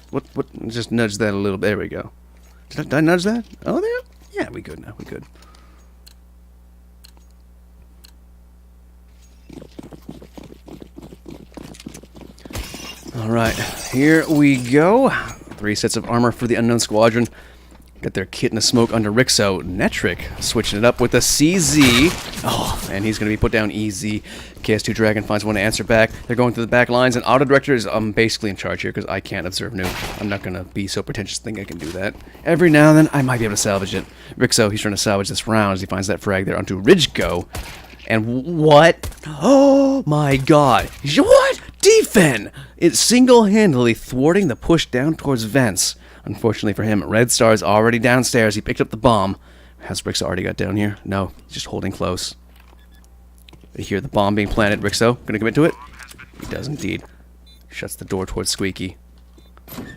What? Just nudge that a little bit. There we go. Did I nudge that? Oh, there. Yeah, we good now. We good. Alright, here we go. 3 sets of armor for the Unknown Squadron. Got their kit in the smoke under Rixo. Netric switching it up with a CZ. Oh, and he's going to be put down easy. KS2 Dragon finds one to answer back. They're going through the back lines, and Auto Director is basically in charge here because I can't observe nuke. I'm not going to be so pretentious to think I can do that. Every now and then, I might be able to salvage it. Rixo, he's trying to salvage this round as he finds that frag there onto Ridgeko. And what? Oh my god. What? Defen! It's single-handedly thwarting the push down towards vents. Unfortunately for him, Red Star's already downstairs. He picked up the bomb. Has Rixo already got down here? No, he's just holding close. They hear the bomb being planted. Rixo, gonna commit to it? He does indeed. Shuts the door towards Squeaky.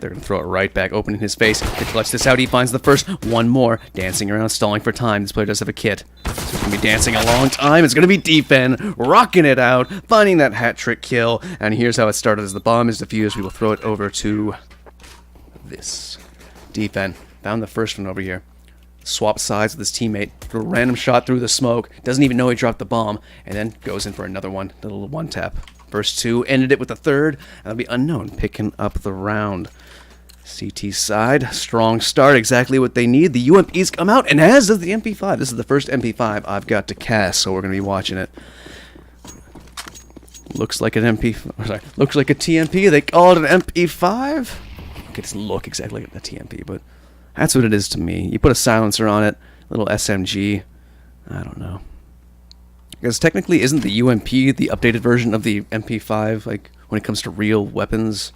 They're gonna throw it right back open in his face. To clutch this out, he finds the first. One more. Dancing around, stalling for time. This player does have a kit. So he's gonna be dancing a long time. It's gonna be Defen, rocking it out, finding that hat trick kill. And here's how it started. As the bomb is defused, we will throw it over to this. Defen found the first one over here. Swap sides with his teammate. A random shot through the smoke. Doesn't even know he dropped the bomb. And then goes in for another one. The little one tap. First 2 ended it with a third. That'll be Unknown picking up the round. CT side. Strong start. Exactly what they need. The UMPs come out. And as does the MP5. This is the first MP5 I've got to cast. So we're going to be watching it. Looks like an MP. Sorry. Looks like a TMP. They call it an MP5. It doesn't look exactly like a TMP, but that's what it is to me. You put a silencer on it, a little SMG. I don't know. Because technically, isn't the UMP the updated version of the MP5? Like when it comes to real weapons,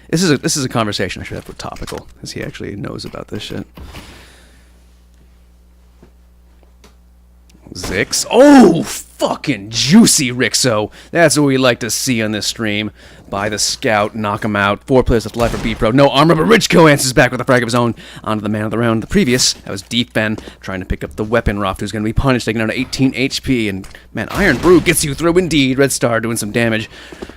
this is a conversation I should have with Topical, as he actually knows about this shit. Zix. Oh, fucking juicy Rixo. That's what we like to see on this stream. By the scout, knock him out. 4 players left alive for Bpro. No armor, but Ridgeko answers back with a frag of his own onto the man of the round. The previous, that was Defen, trying to pick up the weapon. Roft, who's going to be punished, taking down to 18 HP. And, man, Iron Brew gets you through indeed. Red Star doing some damage.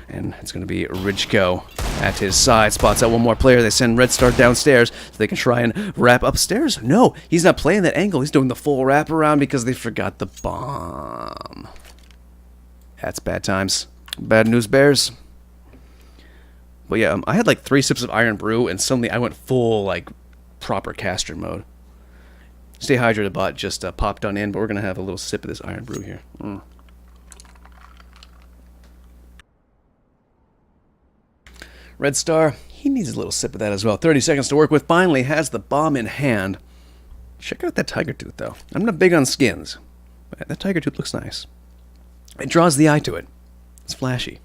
And it's going to be Ridgeko at his side. Spots out one more player. They send Red Star downstairs so they can try and wrap upstairs. No, he's not playing that angle. He's doing the full wrap around because they forgot the bomb. That's bad times. Bad news, Bears. But yeah, I had like 3 sips of Iron Brew, and suddenly I went full, like, proper caster mode. Stay hydrated, bot. Just popped on in, but we're going to have a little sip of this Iron Brew here. Red Star, he needs a little sip of that as well. 30 seconds to work with. Finally has the bomb in hand. Check out that tiger tooth, though. I'm not big on skins, but that tiger tooth looks nice. It draws the eye to it. It's flashy.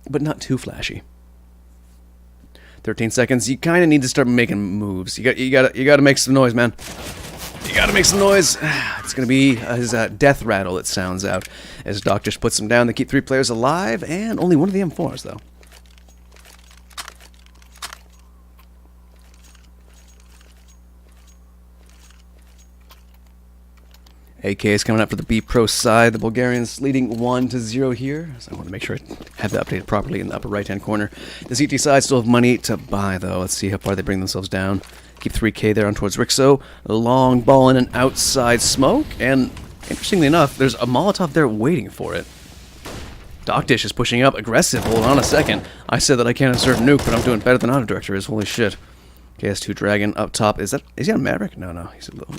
But not too flashy. 13 seconds. You kind of need to start making moves. You got to make some noise, man. You got to make some noise. It's going to be his death rattle. It sounds out as Doc just puts him down. They keep 3 players alive, and only one of the M4s though. AK is coming up for the Bpro side. The Bulgarians leading 1-0 here. So I want to make sure I have that updated properly in the upper right-hand corner. The CT side still have money to buy, though. Let's see how far they bring themselves down. Keep 3K there on towards Rixo. A long ball in an outside smoke. And interestingly enough, there's a Molotov there waiting for it. Doctish is pushing up. Aggressive. Hold on a second. I said that I can't insert nuke, but I'm doing better than Auto Director is. Holy shit. KS2 Dragon up top. Is he on Maverick? No.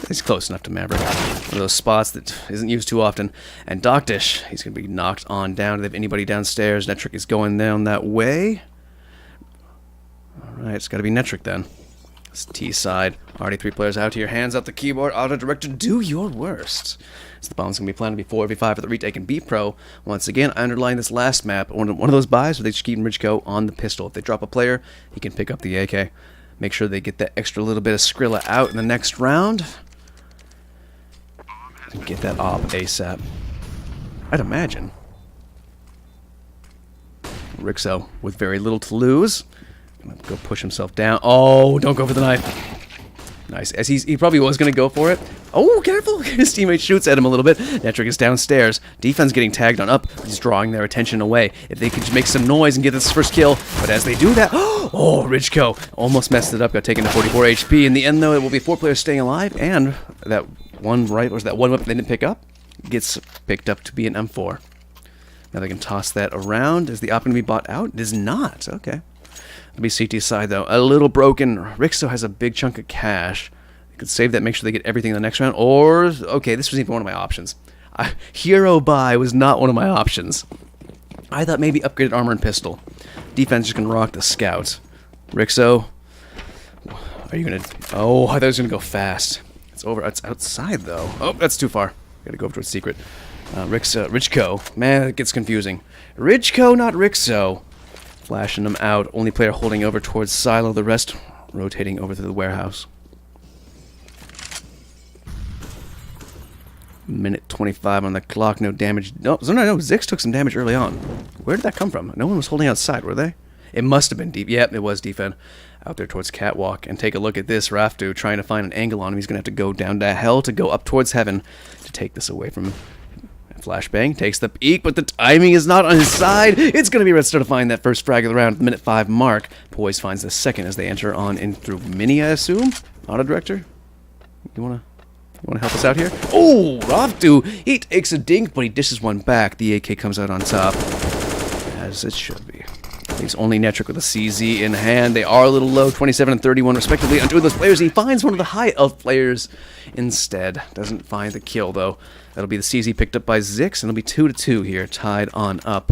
He's close enough to Maverick. One of those spots that isn't used too often. And Doctish, he's going to be knocked on down. Do they have anybody downstairs? Netric is going down that way. Alright, it's got to be Netric then. It's T side. Already 3 players out here. Hands out the keyboard. Auto Director, do your worst. So the bomb's going to be planted before every 5 for the retake and Bpro. Once again, I underline this last map. One of those buys where they just keep Ridgeko on the pistol. If they drop a player, he can pick up the AK. Make sure they get that extra little bit of Skrilla out in the next round. And get that op ASAP. I'd imagine. Rixo with very little to lose. Gonna go push himself down. Oh, don't go for the knife. Nice. As he probably was going to go for it. Oh, careful. His teammate shoots at him a little bit. Netric is downstairs. Defense getting tagged on up. He's drawing their attention away. If they could just make some noise and get this first kill. But as they do that... Oh, Ridgeko almost messed it up. Got taken to 44 HP. In the end, though, it will be 4 players staying alive. And that one weapon they didn't pick up gets picked up to be an M4. Now they can toss that around. Is the op going to be bought out? It is not. Okay. It'll be CT side, though. A little broken. Rixo has a big chunk of cash. They could save that, make sure they get everything in the next round. Or, okay, this was even one of my options. Hero buy was not one of my options. I thought maybe upgraded armor and pistol. Defense just going to rock the scouts. Rixo, are you going to... Oh, I thought it was going to go fast. It's over. It's outside, though. Oh, that's too far. Got to go over towards secret. Richco. Man, it gets confusing. Richco, not Rixo. Flashing them out. Only player holding over towards Silo. The rest rotating over to the warehouse. Minute 25 on the clock. No damage. No, Zix took some damage early on. Where did that come from? No one was holding outside, were they? It must have been deep. Yep, it was defend. Out there towards Catwalk. And take a look at this. Raftu trying to find an angle on him. He's going to have to go down to hell to go up towards heaven to take this away from him. Flashbang takes the peek, but the timing is not on his side. It's going to be Redstone to find that first frag of the round at the minute 5 mark. Poise finds the second as they enter on in through Mini, I assume? Auto Director? You want to help us out here? Oh, Raftu! He takes a dink, but he dishes one back. The AK comes out on top, as it should be. Leaves only Netric with a CZ in hand. They are a little low, 27 and 31 respectively on two of those players. He finds one of the high elf players instead. Doesn't find the kill, though. That'll be the CZ picked up by Zix, and it'll be 2-2 here, tied on up.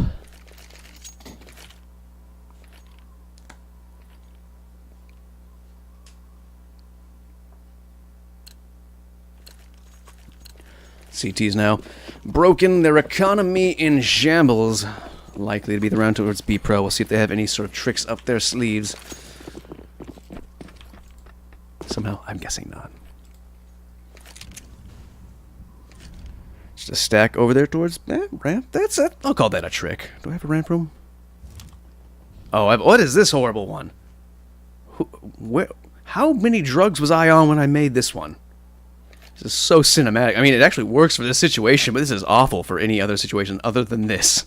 CT's now broken, their economy in shambles. Likely to be the round towards Bpro. We'll see if they have any sort of tricks up their sleeves. Somehow, I'm guessing not. Just a stack over there towards ramp. That's it. I'll call that a trick. Do I have a ramp room? Oh, what is this horrible one? How many drugs was I on when I made this one? This is so cinematic. I mean, it actually works for this situation, but this is awful for any other situation other than this.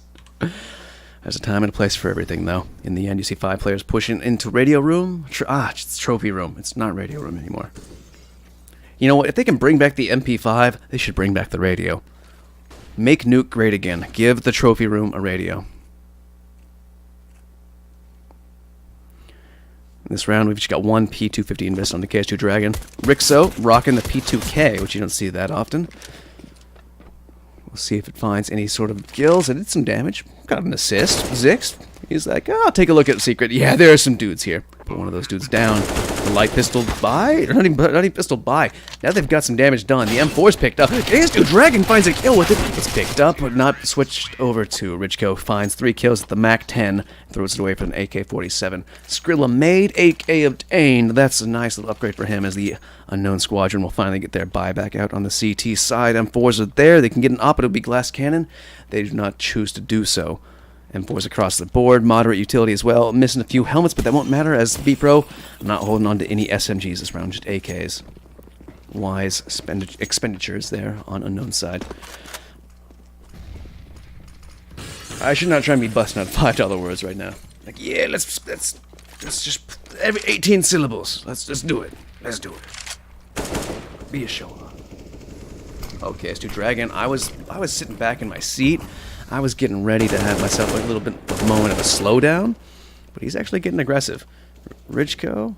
There's a time and a place for everything, though. In the end, you see 5 players pushing into radio room. It's trophy room. It's not radio room anymore. You know what? If they can bring back the MP5, they should bring back the radio. Make Nuke great again. Give the trophy room a radio. In this round, we've just got one P250 invest on the KS2 Dragon. Rixo rocking the P2K, which you don't see that often. We'll see if it finds any sort of kills. It did some damage. Got an assist. Zix, he's like, oh, I'll take a look at secret. Yeah, there are some dudes here. Put one of those dudes down. The light pistol by? Or not even pistol by. Now they've got some damage done. The M4's picked up. KS2 Dragon finds a kill with it. It's picked up, but not switched over to. Richco finds 3 kills at the MAC-10. Throws it away for an AK-47. Skrilla made, AK obtained. That's a nice little upgrade for him as the Unknown Squadron will finally get their buyback out on the CT side. M4s are there. They can get an op. It'll be glass cannon. They do not choose to do so. M4s across the board, moderate utility as well. Missing a few helmets, but that won't matter as Bpro not holding on to any SMGs this round, just AKs. Wise expenditures there on Unknown side. I should not try and be busting out $5 words right now. Like, yeah, let's just every 18 syllables. Let's just do it. Let's do it. Be a show off. Okay, let's do Dragon. I was sitting back in my seat. I was getting ready to have myself like a little bit of a moment of a slowdown, but he's actually getting aggressive. Richco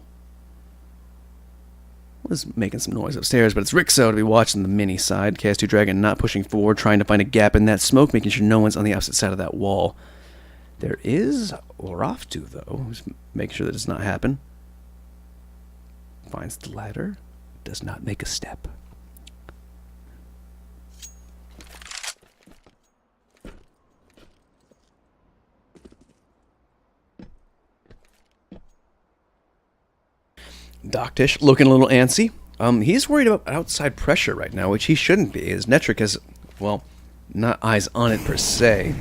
was making some noise upstairs, but it's Rixo to be watching the mini side. KS2 Dragon not pushing forward, trying to find a gap in that smoke, making sure no one's on the opposite side of that wall. There is Raftu, though, who's making sure that does not happen. Finds the ladder, does not make a step. Doctish looking a little antsy. He's worried about outside pressure right now, which he shouldn't be. His Netric has, well, not eyes on it per se.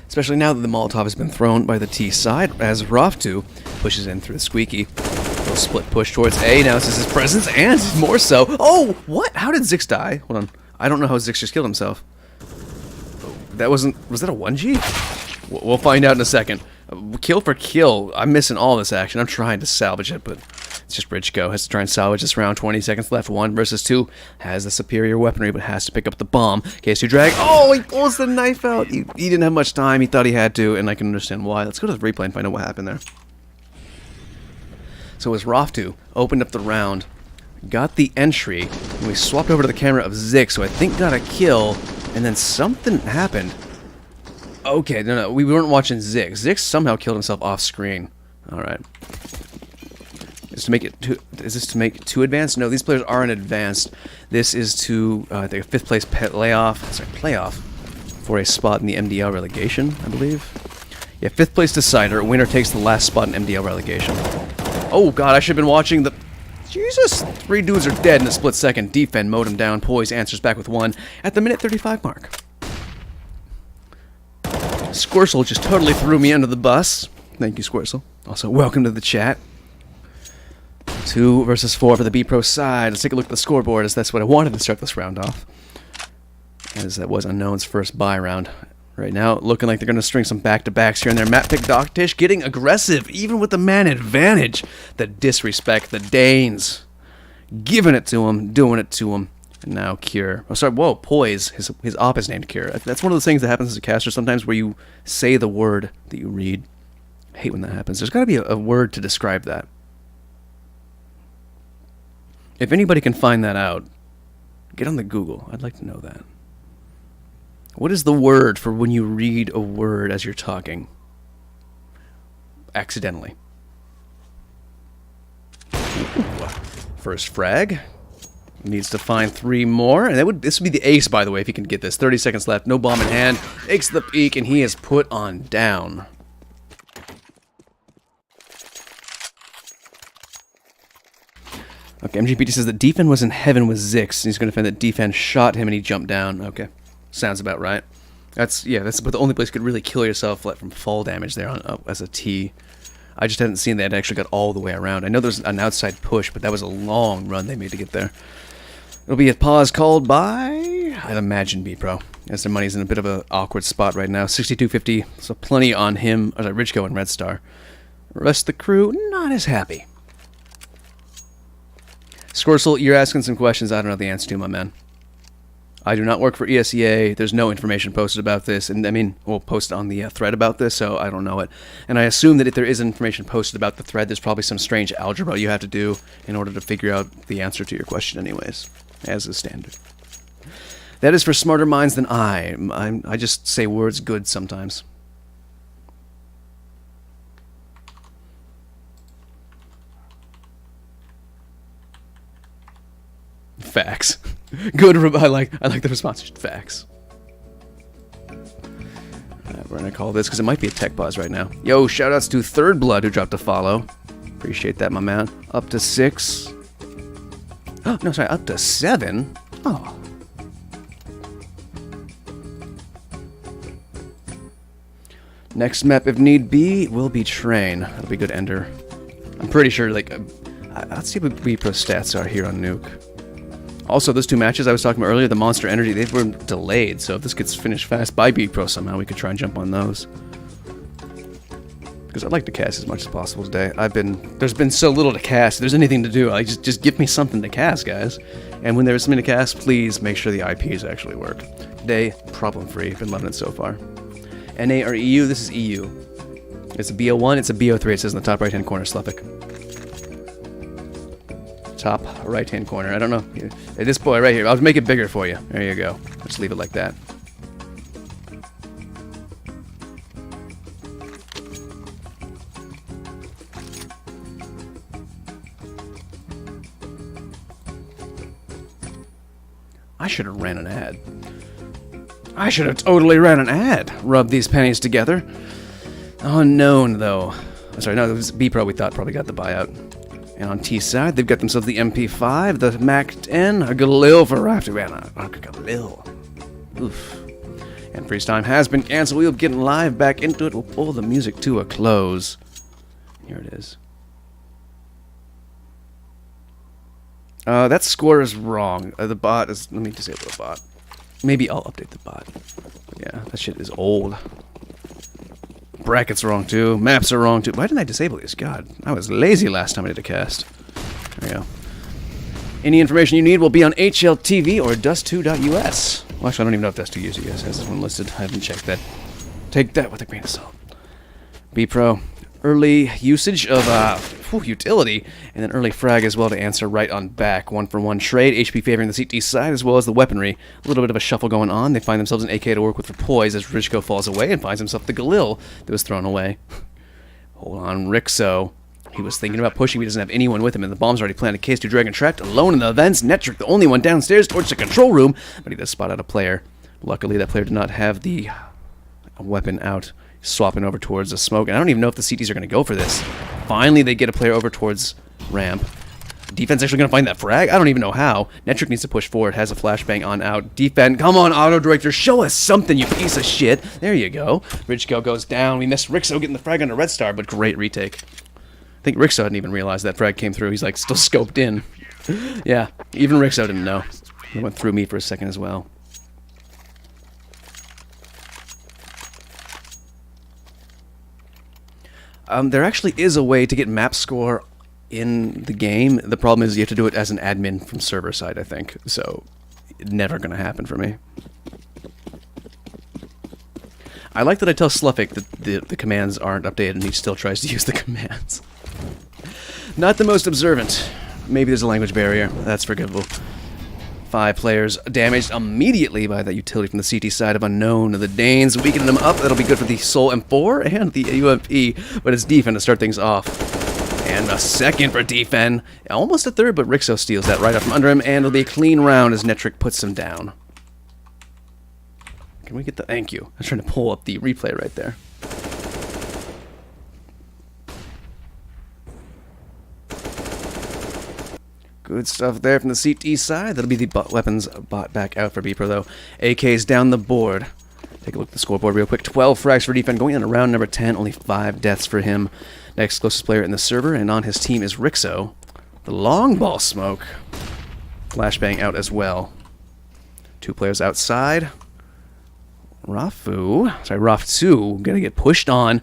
Especially now that the Molotov has been thrown by the T side, as Raftu pushes in through the squeaky. Little split push towards A, now this is his presence, and more so. Oh, what? How did Zix die? Hold on. I don't know how Zix just killed himself. That wasn't, was that a 1G? We'll find out in a second. Kill for kill. I'm missing all this action. I'm trying to salvage it, but It's just Richko has to try and salvage this round. 20 seconds left. 1 versus 2. Has the superior weaponry, but has to pick up the bomb. Case 2 drag. Oh, he pulls the knife out. He didn't have much time. He thought he had to, and I can understand why. Let's go to the replay and find out what happened there. So as Roftu opened up the round, got the entry, and we swapped over to the camera of Zix, so I think got a kill, and then something happened. Okay, no, we weren't watching Zix. Zix somehow killed himself off screen. Alright. Is this to make 2 advanced? No, these players aren't advanced. This is to, I think, a 5th place playoff for a spot in the MDL relegation, I believe. Yeah, 5th place decider. Winner takes the last spot in MDL relegation. Oh god, I should have been watching the... Jesus! 3 dudes are dead in a split second. Defend, mowed him down. Poise answers back with 1 at the minute 35 mark. Squircel just totally threw me under the bus. Thank you, Squircel. Also, welcome to the chat. 2 versus 4 for the Bpro side. Let's take a look at the scoreboard, as that's what I wanted to start this round off. As that was Unknown's first bye round. Right now, looking like they're going to string some back-to-backs here and there. Map pick Doctish getting aggressive, even with the man advantage. The disrespect, the Danes. Giving it to him, doing it to him. And now Cure. Oh, sorry, whoa, Poise. His op is named Cure. That's one of those things that happens as a caster sometimes where you say the word that you read. I hate when that happens. There's got to be a word to describe that. If anybody can find that out, get on the Google. I'd like to know that. What is the word for when you read a word as you're talking? Accidentally. Ooh. First frag. Needs to find 3 more. And this would be the ace, by the way, if he can get this. 30 seconds left. No bomb in hand. Takes the peek, and he is put on down. Okay, MGPT says that Defend was in heaven with Zix. He's going to find that Defend shot him and he jumped down. Okay. Sounds about right. That's but the only place you could really kill yourself from fall damage there as a T. I just hadn't seen that it actually got all the way around. I know there's an outside push, but that was a long run they made to get there. It'll be a pause called by, I'd imagine, Bpro, as their money's in a bit of an awkward spot right now. 62.50, so plenty on him, Richko and Red Star. The rest of the crew, not as happy. Squircel, you're asking some questions I don't know the answer to, my man. I do not work for ESEA. There's no information posted about this, and I mean, we'll post on the thread about this, so I don't know it. And I assume that if there is information posted about the thread, there's probably some strange algebra you have to do in order to figure out the answer to your question anyways, as is standard. That is for smarter minds than I. I just say words good sometimes. Facts. Good. I like the response. Facts. We're gonna call this because it might be a tech pause right now. Yo, shoutouts to Third Blood who dropped a follow. Appreciate that, my man. Up to 6. Oh no, sorry, up to 7. Oh. Next map, if need be, will be Train. That'll be good ender. I'm pretty sure. Let's see what Bpro stats are here on Nuke. Also, those 2 matches I was talking about earlier, the Monster Energy, they were delayed, so if this gets finished fast by Bpro somehow, we could try and jump on those. Because I'd like to cast as much as possible today. There's been so little to cast, if there's anything to do, just give me something to cast, guys. And when there's something to cast, please make sure the IPs actually work. Today, problem-free, been loving it so far. NA or EU, this is EU. It's a BO1, it's a BO3, it says in the top right-hand corner, Sleppic. Top right-hand corner. I don't know. This boy right here. I'll make it bigger for you. There you go. Just leave it like that. I should have ran an ad. I should have totally ran an ad. Rub these pennies together. Unknown, though. Sorry, no, it was Bpro we thought probably got the buyout. And on T side, they've got themselves the MP5, the Mac 10, a Galil for Rafter, a Galil. Oof. And freeze time has been canceled. We'll get live back into it. We'll pull the music to a close. Here it is. That score is wrong. The bot is... Let me disable the bot. Maybe I'll update the bot. Yeah, that shit is old. Brackets wrong too. Maps are wrong too. Why didn't I disable these? God, I was lazy last time I did a cast. There you go. Any information you need will be on HLTV or dust2.us. Well, actually, I don't even know if dust2.us has this one listed. I haven't checked that. Take that with a grain of salt. Bpro. Early usage of utility, and then early frag as well to answer right on back. 1-for-1 trade, HP favoring the CT side as well as the weaponry. A little bit of a shuffle going on. They find themselves an AK to work with for poise as Rizko falls away and finds himself the Galil that was thrown away. Hold on, Rixo. He was thinking about pushing, he doesn't have anyone with him, and the bomb's already planted. Case 2 Dragon trapped alone in the vents. Netric, the only one downstairs towards the control room, but he does spot out a player. Luckily, that player did not have the weapon out. Swapping over towards the smoke, and I don't even know if the CTs are going to go for this. Finally, they get a player over towards ramp. Defense actually going to find that frag? I don't even know how. Netric needs to push forward, has a flashbang on out. Defend, come on, auto director, show us something, you piece of shit. There you go. Ridgeko goes down. We missed Rixo getting the frag on a Red Star, but great retake. I think Rixo didn't even realize that frag came through. He's like still scoped in. Yeah, even Rixo didn't know. He went through me for a second as well. There actually is a way to get map score in the game. The problem is you have to do it as an admin from server side, I think. So, never going to happen for me. I like that I tell Sluffic that the commands aren't updated and he still tries to use the commands. Not the most observant. Maybe there's a language barrier. That's forgivable. 5 players damaged immediately by that utility from the CT side of Unknown. The Danes weakening them up. That'll be good for the Soul M4 and the UMP, but it's Defen to start things off. And a second for Defen. Almost a third, but Rixo steals that right up from under him, and it'll be a clean round as Netric puts him down. Can we get the... Thank you. I was trying to pull up the replay right there. Good stuff there from the CT side. That'll be the weapons bought back out for Bpro, though. AK's down the board. Take a look at the scoreboard real quick. 12 frags for Defen. Going into round number 10, only 5 deaths for him. Next closest player in the server, and on his team is Rixo. The long ball smoke. Flashbang out as well. 2 players outside. Rafu gonna get pushed on.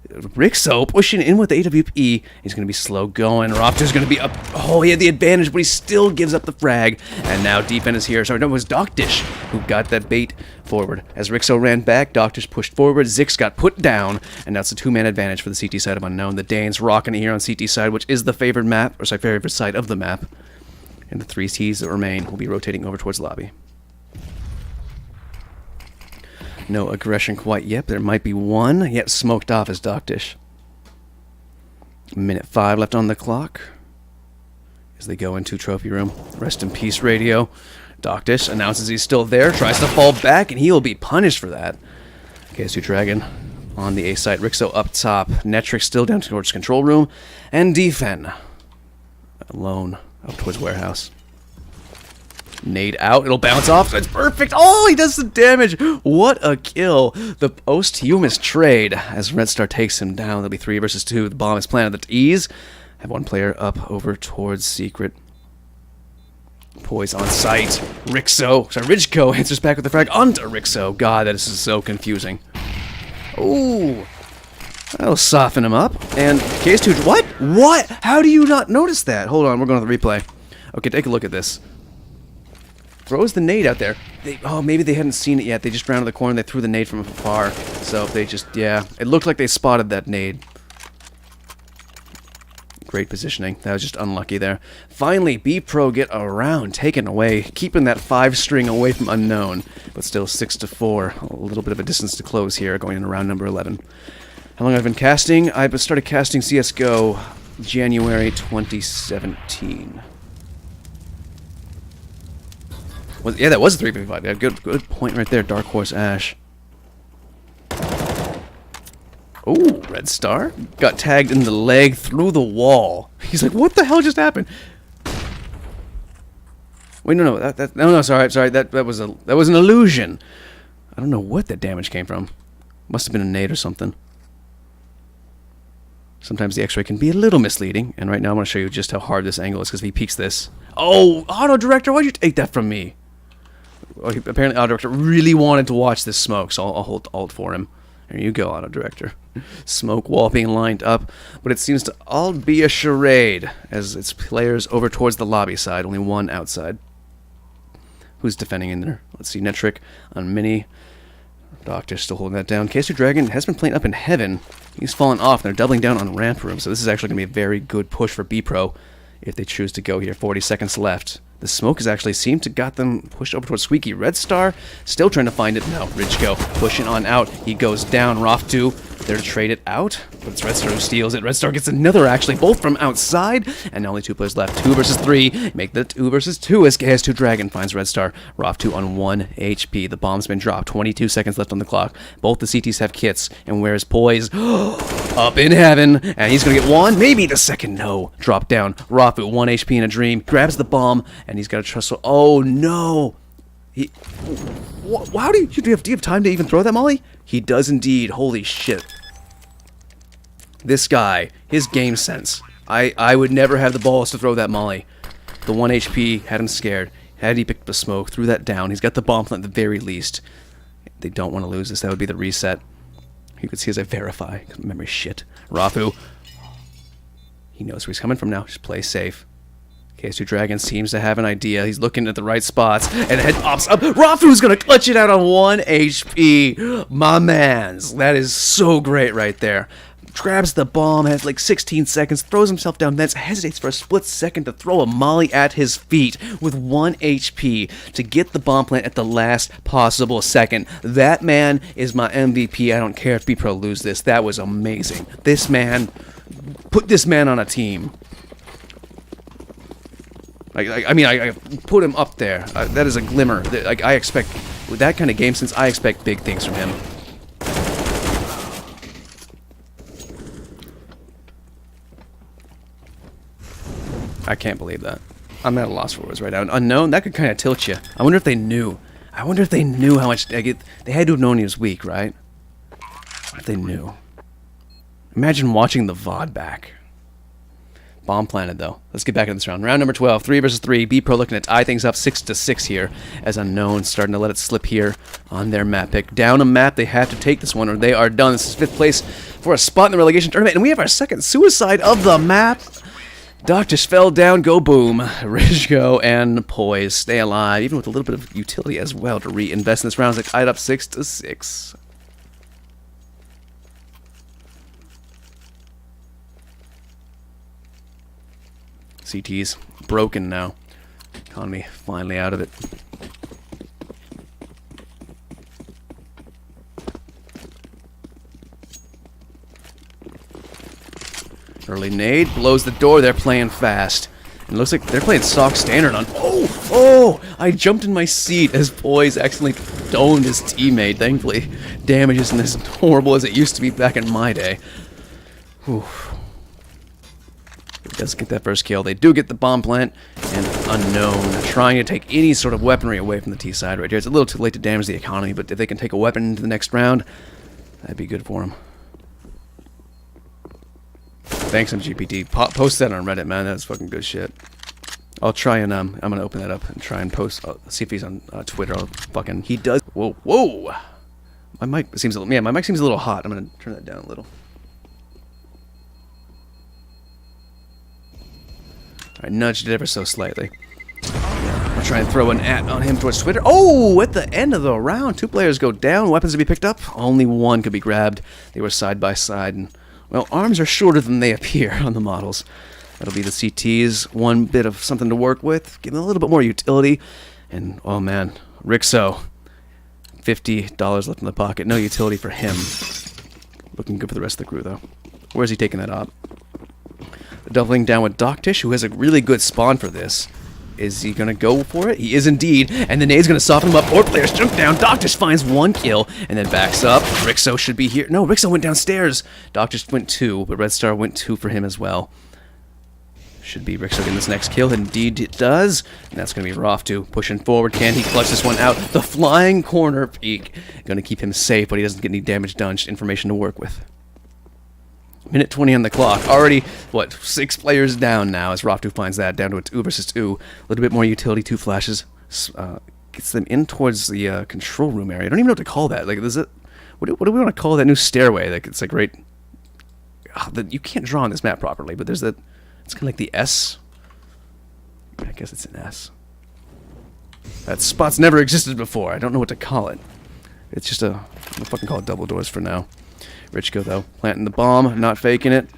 Rixo pushing in with the AWP. He's going to be slow going. Raptor's going to be up. Oh, he had the advantage, but he still gives up the frag. And now Defen is here. Sorry, no, it was Doctish who got that bait forward. As Rixo ran back, Doctish pushed forward. Zix got put down. And now it's a 2-man advantage for the CT side of Unknown. The Danes rocking it here on CT side, which is the favored map, or sorry, favorite side of the map. And the 3 Ts that remain will be rotating over towards lobby. No aggression quite yet. There might be one. Yet smoked off as Doctish. Minute 5 left on the clock. As they go into trophy room. Rest in peace radio. Doctish announces he's still there. Tries to fall back and he will be punished for that. KS2 Dragon on the A site. Rixo up top. Netric still down towards control room. And Defen alone up towards warehouse. Nade out. It'll bounce off. It's perfect. Oh, he does the damage. What a kill. The posthumous trade as Red Star takes him down. There'll be 3 versus 2. The bomb is planted at ease. Have 1 player up over towards Secret. Poise on site. Ridgeko answers back with the frag onto Rixo. God, that is so confusing. Ooh. That'll soften him up. And KS2... What? What? How do you not notice that? Hold on. We're going to the replay. Okay, take a look at this. Throws the nade out there. Maybe they hadn't seen it yet. They just rounded the corner. They threw the nade from afar. So they just, yeah. It looked like they spotted that nade. Great positioning. That was just unlucky there. Finally, Bpro get around, taken away, keeping that 5 string away from Unknown. But still 6-4. A little bit of a distance to close here, going into round number 11. How long I've been casting? I started casting CSGO January 2017. Yeah, that was a 3v5. Yeah, good point right there, Dark Horse Ash. Oh, Red Star got tagged in the leg through the wall. He's like, "What the hell just happened?" Wait, no, sorry, that was an illusion. I don't know what that damage came from. Must have been a nade or something. Sometimes the X-ray can be a little misleading, and right now I'm going to show you just how hard this angle is because if he peeks this. Oh, auto director, why'd you take that from me? Well, apparently, auto director really wanted to watch this smoke, so I'll hold alt for him. There you go, auto director. Smoke wall being lined up, but it seems to all be a charade as it's players over towards the lobby side, only one outside. Who's defending in there? Let's see, Netric on Mini. Doctor still holding that down. K2 Dragon has been playing up in heaven. He's fallen off, and they're doubling down on ramp room, so this is actually going to be a very good push for Bpro if they choose to go here. 40 seconds left. The smoke has actually seemed to got them pushed over towards Squeaky. Red Star still trying to find it. No, Richko pushing on out. He goes down. Roth2 there to trade it out, but it's Red Star who steals it. Red Star gets another, actually, both from outside, and only 2 players left. 2 versus 3. Make the 2 versus 2 as KS2 Dragon finds Red Star. Roth2 on 1 HP. The bomb's been dropped. 22 seconds left on the clock. Both the CTs have kits, and where's Poise? Up in heaven, and he's gonna get one, maybe the second. No, drop down. Rafu, 1 HP in a dream, grabs the bomb, and he's got to trust. Oh no! How do you have time to even throw that molly? He does indeed. Holy shit! This guy, his game sense. I would never have the balls to throw that molly. The 1 HP had him scared. Had he picked up the smoke, threw that down. He's got the bomb plant at the very least. They don't want to lose this. That would be the reset. You could see as I verify. Memory shit. Rafu. He knows where he's coming from now. Just play safe. KS2 Dragon seems to have an idea. He's looking at the right spots. And head pops up. Rafu's going to clutch it out on 1 HP. My mans. That is so great right there. Grabs the bomb, has like 16 seconds, throws himself down, then hesitates for a split second to throw a molly at his feet with 1 HP to get the bomb plant at the last possible second. That man is my MVP. I don't care if Bpro lose this. That was amazing. This man, put this man on a team. I put him up there. That is a glimmer. I expect, with that kind of game sense, I expect big things from him. I can't believe that. I'm at a loss for words right now. Unknown, that could kind of tilt you. I wonder if they knew. I wonder if they knew how much... They had to have known he was weak, right? If they knew. Imagine watching the VOD back. Bomb planted, though. Let's get back into this round. Round number 12, 3 versus 3. Bpro looking to tie things up 6-6 here, as Unknown starting to let it slip here on their map pick. Down a map, they have to take this one, or they are done. This is 5th place for a spot in the relegation tournament, and we have our second suicide of the map. Doctors fell down, go boom. Rizgo and Poise stay alive, even with a little bit of utility as well to reinvest in this round. It's tied up 6-6. CT's broken now. Economy finally out of it. Early nade blows the door. They're playing fast. And it looks like they're playing sock standard on... Oh! I jumped in my seat as Poise accidentally domed his teammate. Thankfully, damage isn't as horrible as it used to be back in my day. Whew. He does get that first kill. They do get the bomb plant. And Unknown trying to take any sort of weaponry away from the T side right here. It's a little too late to damage the economy, but if they can take a weapon into the next round, that'd be good for them. Thanks, MGPT. Post that on Reddit, man. That's fucking good shit. I'll try and, I'm gonna open that up and try and post, see if he's on Twitter. He does. Whoa, whoa! My mic seems a little, yeah, my mic seems a little hot. I'm gonna turn that down a little. I nudged it ever so slightly. I'll try and throw an at on him towards Twitter. Oh, at the end of the round, 2 players go down. Weapons to be picked up. Only 1 could be grabbed. They were side by side, and well, arms are shorter than they appear on the models. That'll be the CTs. 1 bit of something to work with. Give them a little bit more utility. And, oh man, Rixo. $50 left in the pocket. No utility for him. Looking good for the rest of the crew, though. Where's he taking that op? Doubling down with Doctish, who has a really good spawn for this. Is he going to go for it? He is indeed. And the nade's going to soften him up. 4 players jump down. Doctish finds 1 kill and then backs up. Rixo should be here. No, Rixo went downstairs. Doctish went 2, but Red Star went 2 for him as well. Should be Rixo getting this next kill. Indeed it does. And that's going to be Roth2 pushing forward. Can he clutch this one out? The flying corner peek. Going to keep him safe, but he doesn't get any damage done. Just information to work with. Minute 20 on the clock. Already, what, 6 players down now as Roth2 finds that. Down to a 2 versus 2. A little bit more utility. 2 flashes. Gets them in towards the control room area. I don't even know what to call that. Like, is it... What do we want to call that new stairway? Like it's like right. Oh, you can't draw on this map properly, but there's that. It's kind of like the S. I guess it's an S. That spot's never existed before. I don't know what to call it. It's just a. We'll fucking call it double doors for now. Richco though, planting the bomb, not faking it.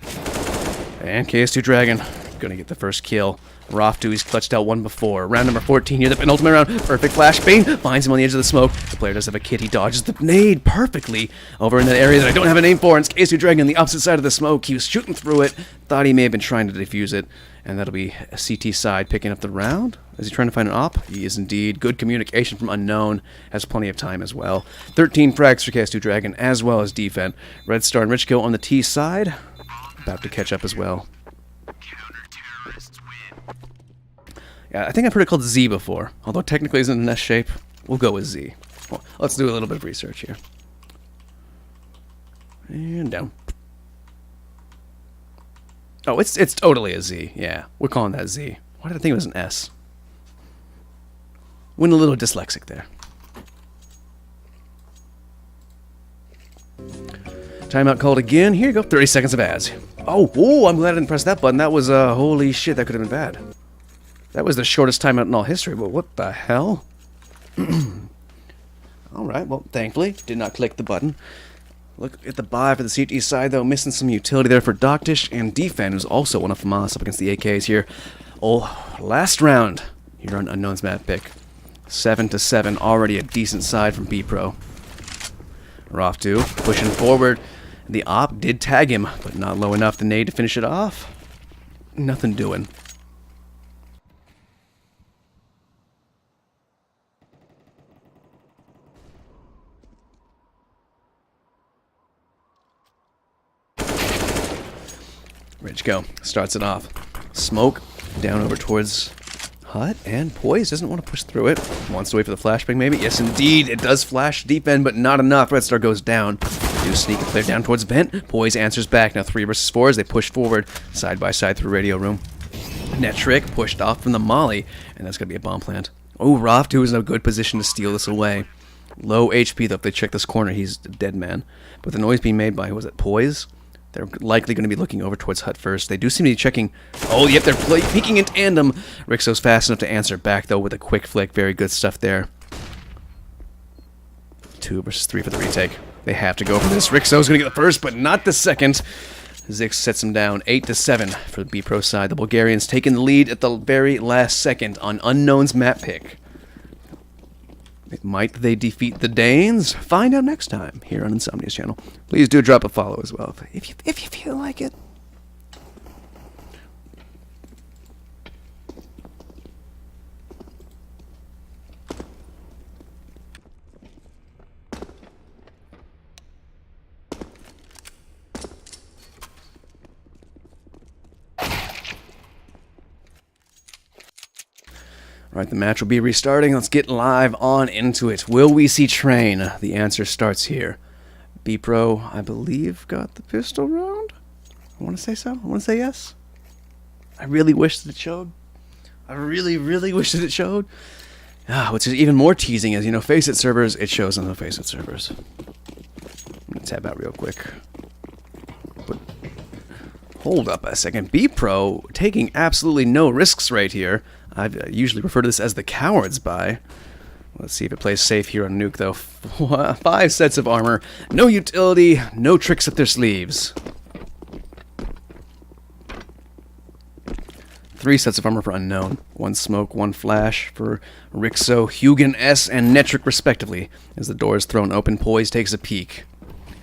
And KS2 Dragon gonna get the first kill. Roftu, he's clutched out one before. Round number 14 here, the penultimate round. Perfect flashbang. Finds him on the edge of the smoke. The player does have a kit. He dodges the nade perfectly over in that area that I don't have a name for. And it's KS2 Dragon on the opposite side of the smoke. He was shooting through it. Thought he may have been trying to defuse it. And that'll be a CT side picking up the round. Is he trying to find an op? He is indeed. Good communication from Unknown. Has plenty of time as well. 13 frags for KS2 Dragon as well as Defend. Red Star and Richco on the T side. About to catch up as well. Yeah, I think I've heard it called Z before. Although technically it's in an S shape. We'll go with Z. Well, let's do a little bit of research here. And down. Oh, it's totally a Z. Yeah, we're calling that Z. Why did I think it was an S? Went a little dyslexic there. Timeout called again. Here you go. 30 seconds of ads. Oh, I'm glad I didn't press that button. That was, holy shit, that could have been bad. That was the shortest timeout in all history, but what the hell? Alright, well, thankfully, did not click the button. Look at the buy for the CT side, though. Missing some utility there for Doctish and Defend, who's also one of Famas up against the AKs here. Oh, last round here on Unknown's map pick. 7-7, already a decent side from Bpro. Roftu pushing forward. The op did tag him, but not low enough. The nade to finish it off. Nothing doing. Richco starts it off. Smoke down over towards Hut, and Poise doesn't want to push through it. Wants to wait for the flashbang, maybe. Yes, indeed, it does flash deep end, but not enough. Red Star goes down. Do sneak a player down towards Vent. Poise answers back. Now 3 versus 4 as they push forward side by side through radio room. Net trick pushed off from the molly, and that's going to be a bomb plant. Oh, Roftu is in a good position to steal this away. Low HP, though. If they check this corner, he's a dead man. But the noise being made by, was it Poise? They're likely going to be looking over towards Hut first. They do seem to be checking. Oh, yep, they're peeking in tandem. Rixo's fast enough to answer back, though, with a quick flick. Very good stuff there. 2 versus 3 for the retake. They have to go for this. Rixo's going to get the first, but not the second. Zix sets him down 8-7 for the Bpro side. The Bulgarians taking the lead at the very last second on Unknown's map pick. Might they defeat the Danes? Find out next time here on Insomnia's channel. Please do drop a follow as well if you feel like it. Alright, the match will be restarting. Let's get live on into it. Will we see Train? The answer starts here. Bpro, I believe, got the pistol round? I want to say so. I want to say yes. I really wish that it showed. I really, really wish that it showed. Which is even more teasing as, you know, Faceit servers, it shows on the Faceit servers. I'm going to tab out real quick. But hold up a second. Bpro taking absolutely no risks right here. I usually refer to this as the coward's buy. Let's see if it plays safe here on Nuke, though. 5 sets of armor, no utility, no tricks up their sleeves. 3 sets of armor for Unknown. 1 smoke, 1 flash for Rixo, Hugin, S, and Netric, respectively. As the door is thrown open, Poise takes a peek.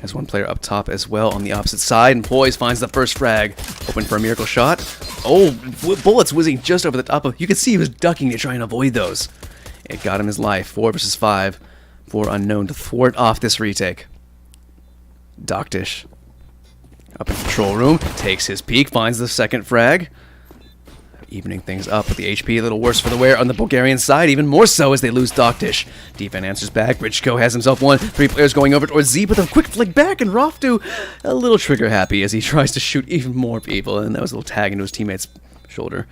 Has 1 player up top as well on the opposite side, and Poise finds the first frag. Open for a miracle shot. Oh, bullets whizzing just over the top of... You can see he was ducking to try and avoid those. It got him his life. 4 versus 5 for Unknown to thwart off this retake. Doctish up in control room, takes his peek, finds the second frag. Evening things up with the HP a little worse for the wear on the Bulgarian side, even more so as they lose Doctish. Defend answers back. Richco has himself 1. 3 players going over towards Z with a quick flick back, and Roftu a little trigger happy as he tries to shoot even more people, and that was a little tag into his teammate's shoulder.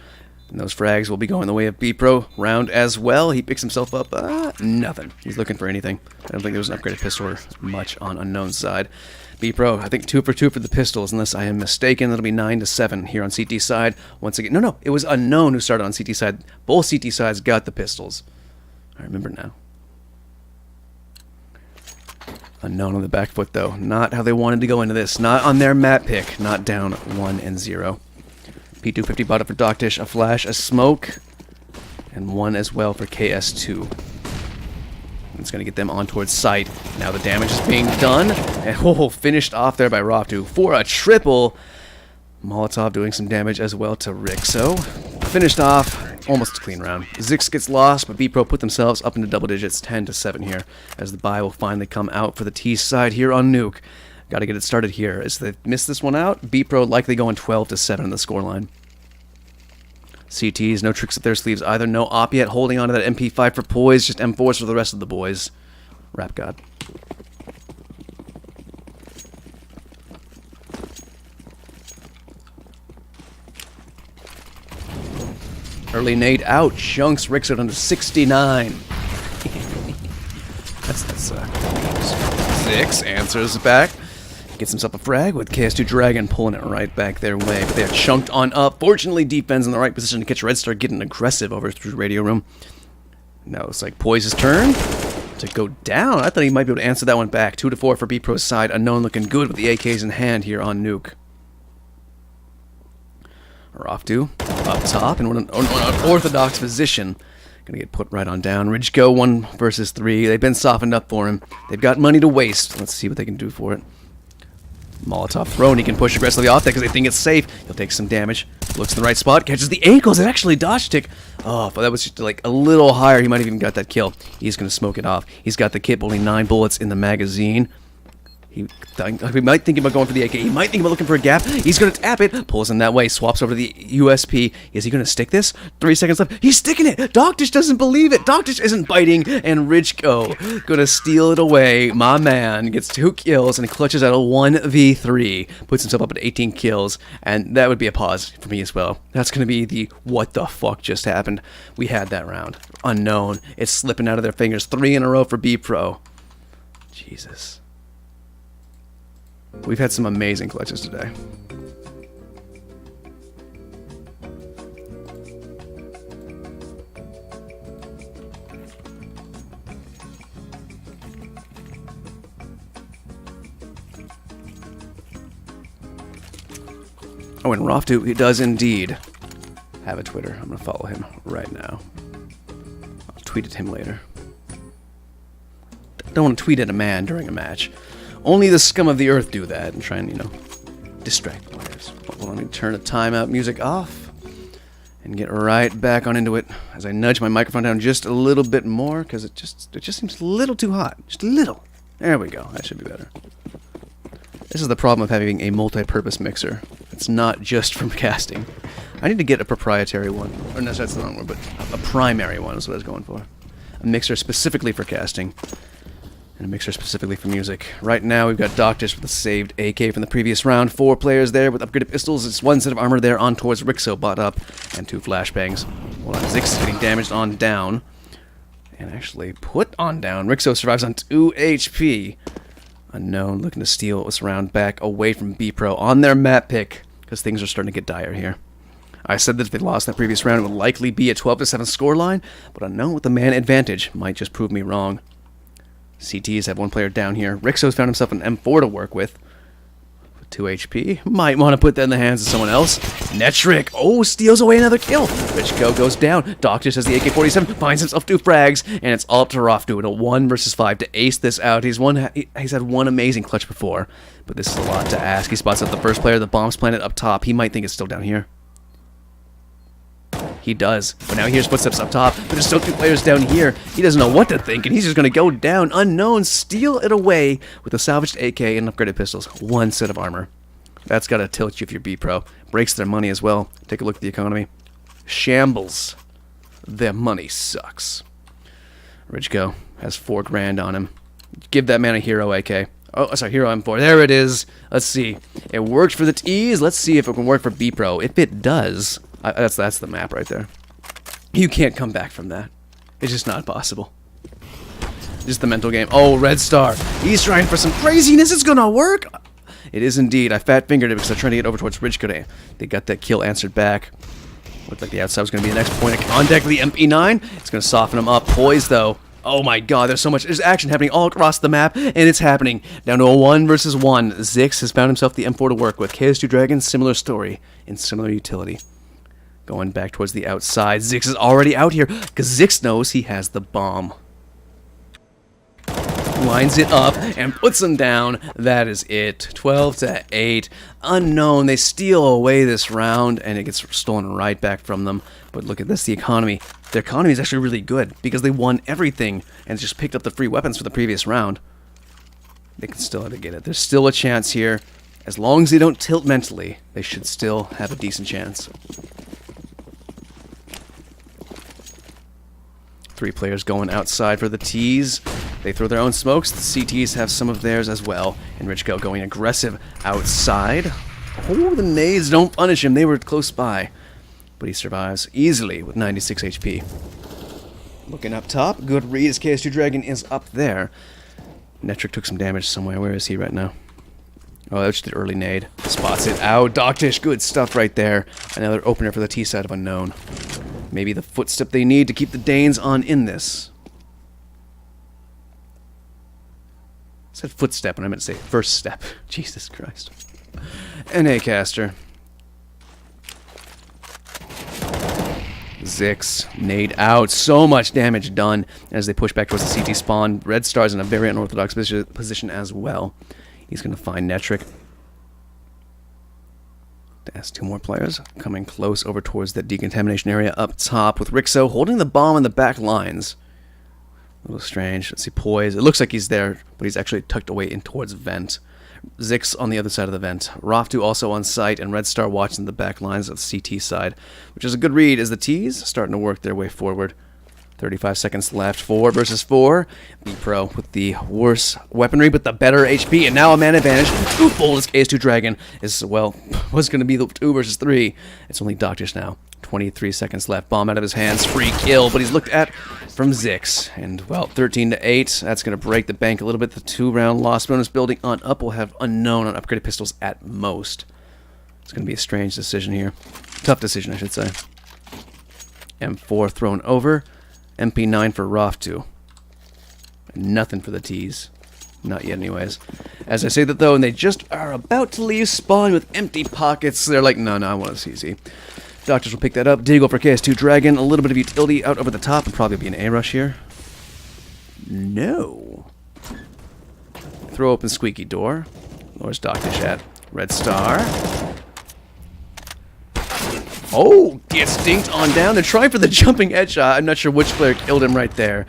And those frags will be going the way of Bpro round as well. He picks himself up. Nothing. He's looking for anything. I don't think there was an upgraded pistol or much on Unknown's side. Bpro, I think 2 for 2 for the pistols, unless I am mistaken. That'll be 9-7 here on CT side. Once again, no, it was Unknown who started on CT side. Both CT sides got the pistols. I remember now. Unknown on the back foot, though. Not how they wanted to go into this. Not on their map pick. Not down 1-0. P250 bought up for Doctish, a flash, a smoke, and 1 as well for KS2. It's going to get them on towards site. Now the damage is being done, and finished off there by Roftu for a triple. Molotov doing some damage as well to Rixo. Finished off, almost a clean round. Zix gets lost, but Bpro put themselves up into double digits, 10-7 here, as the buy will finally come out for the T side here on Nuke. Got to get it started here. As they miss this one out, Bpro likely going 12-7 in the scoreline. CTs, no tricks up their sleeves either. No op yet, holding on to that MP5 for poise. Just M4s for the rest of the boys. Rap God. Early nade out. Chunks Rixo down to 69. That's Zix answers back. Gets himself a frag with KS2 Dragon pulling it right back their way. But they're chunked on up. Fortunately, defense in the right position to catch Red Star getting aggressive over through Radio Room. Now it's like Poise's turn to go down. I thought he might be able to answer that one back. 2-4 for Bpro's side. Unknown looking good with the AKs in hand here on Nuke. Roftu up top in an orthodox position. Gonna get put right on down. Ridgeko 1 versus 3. They've been softened up for him. They've got money to waste. Let's see what they can do for it. Molotov thrown. He can push aggressively off there because they think it's safe. He'll take some damage. Looks in the right spot. Catches the ankles. It actually dodge tick. Oh, but that was just like a little higher. He might have even got that kill. He's going to smoke it off. He's got the kit, only 9 bullets in the magazine. He might think about going for the AK. He might think about looking for a gap. He's going to tap it. Pulls in that way. Swaps over to the USP. Is he going to stick this? 3 seconds left. He's sticking it. Doctish doesn't believe it. Doctish isn't biting. And Ridgeko going to steal it away. My man gets 2 kills and clutches out a 1v3. Puts himself up at 18 kills. And that would be a pause for me as well. That's going to be the what the fuck just happened. We had that round. Unknown. It's slipping out of their fingers. 3 in a row for Bpro. Jesus. We've had some amazing clutches today. Oh, and Roftu, he does indeed have a Twitter. I'm going to follow him right now. I'll tweet at him later. Don't want to tweet at a man during a match. Only the scum of the earth do that and try and, distract players. Well, let me turn the timeout music off and get right back on into it as I nudge my microphone down just a little bit more because it just seems a little too hot. Just a little. There we go. That should be better. This is the problem of having a multi-purpose mixer. It's not just from casting. I need to get a proprietary one. Or no, that's the wrong one, but a primary one is what I was going for. A mixer specifically for casting. And a mixer specifically for music. Right now, we've got Doctish with a saved AK from the previous round. 4 players there with upgraded pistols. It's 1 set of armor there on towards Rixo, bought up. And 2 flashbangs. Hold on, Zix is getting damaged on down. And actually put on down. Rixo survives on 2 HP. Unknown looking to steal this round back away from Bpro on their map pick. Because things are starting to get dire here. I said that if they lost that previous round, it would likely be a 12-7 scoreline. But Unknown with the man advantage might just prove me wrong. CTs have 1 player down here. Rixo's found himself an M4 to work with. 2 HP. Might want to put that in the hands of someone else. Netrick. Oh, steals away another kill. Ridgeko goes down. Doctish has the AK-47. Finds himself 2 frags. And it's all up to Roftu in a 1 versus 5 to ace this out. He's had 1 amazing clutch before. But this is a lot to ask. He spots out the first player. The bomb's planted up top. He might think it's still down here. He does. But now he hears footsteps up top. But there's still 2 players down here. He doesn't know what to think, and he's just going to go down. Unknown, steal it away with a salvaged AK and upgraded pistols. 1 set of armor. That's got to tilt you if you're Bpro. Breaks their money as well. Take a look at the economy. Shambles. Their money sucks. Ridgeko has 4 grand on him. Give that man a hero AK. Oh, sorry, hero M4. There it is. Let's see. It worked for the T's. Let's see if it can work for Bpro. If it does, That's the map right there. You can't come back from that. It's just not possible. Just the mental game. Oh, Red Star. He's trying for some craziness. It's gonna work. It is indeed. I fat-fingered it because they're trying to get over towards Ridge Code. They got that kill answered back. Looked like the outside was going to be the next point of contact with the MP9. It's going to soften them up. Poise, though. Oh my god, there's so much. There's action happening all across the map, and it's happening. Down to a 1 versus 1. Zix has found himself the M4 to work with. KS2 Dragon, similar story and similar utility. Going back towards the outside. Zix is already out here because Zix knows he has the bomb. Lines it up and puts them down. That is it. 12-8. Unknown. They steal away this round, and it gets stolen right back from them. But look at this, the economy. Their economy is actually really good because they won everything and just picked up the free weapons for the previous round. They can still have to get it. There's still a chance here. As long as they don't tilt mentally, they should still have a decent chance. 3 players going outside for the T's. They throw their own smokes. The CTs have some of theirs as well. And Richco going aggressive outside. Oh, the nades don't punish him. They were close by. But he survives easily with 96 HP. Looking up top. Good read as KS2 Dragon is up there. Netric took some damage somewhere. Where is he right now? Oh, that's just the early nade. Spots it out. Dogtish, good stuff right there. Another opener for the T side of Unknown. Maybe the footstep they need to keep the Danes on in this. I said footstep and I meant to say first step. Jesus Christ. NA caster. Zix, nade out. So much damage done as they push back towards the CT spawn. Red Star's in a very unorthodox position as well. He's going to find Netric. That's 2 more players coming close over towards that decontamination area up top with Rixo holding the bomb in the back lines. A little strange. Let's see, Poise. It looks like he's there, but he's actually tucked away in towards vent. Zix on the other side of the vent. Roftu also on site, and Red Star watching the back lines of the CT side, which is a good read as the T's starting to work their way forward. 35 seconds left. 4 versus 4. Bpro with the worse weaponry, but the better HP, and now a man advantage. Ooful, this KS2 Dragon is, well, was going to be the 2 versus 3. It's only Doctish now. 23 seconds left. Bomb out of his hands. Free kill, but he's looked at from Zix. And, well, 13-8. That's going to break the bank a little bit. The 2-round loss bonus building on up will have Unknown on upgraded pistols at most. It's going to be a strange decision here. Tough decision, I should say. M4 thrown over. MP9 for Roftu. Nothing for the T's. Not yet, anyways. As I say that, though, and they just are about to leave spawn with empty pockets, they're like, no, I want a CZ. Doctors will pick that up. Dig over KS2 Dragon. A little bit of utility out over the top. And probably be an A-rush here. No. Throw open squeaky door. Where's Doctish at? Red Star. Oh, gets dinked on down and trying for the jumping headshot. I'm not sure which player killed him right there.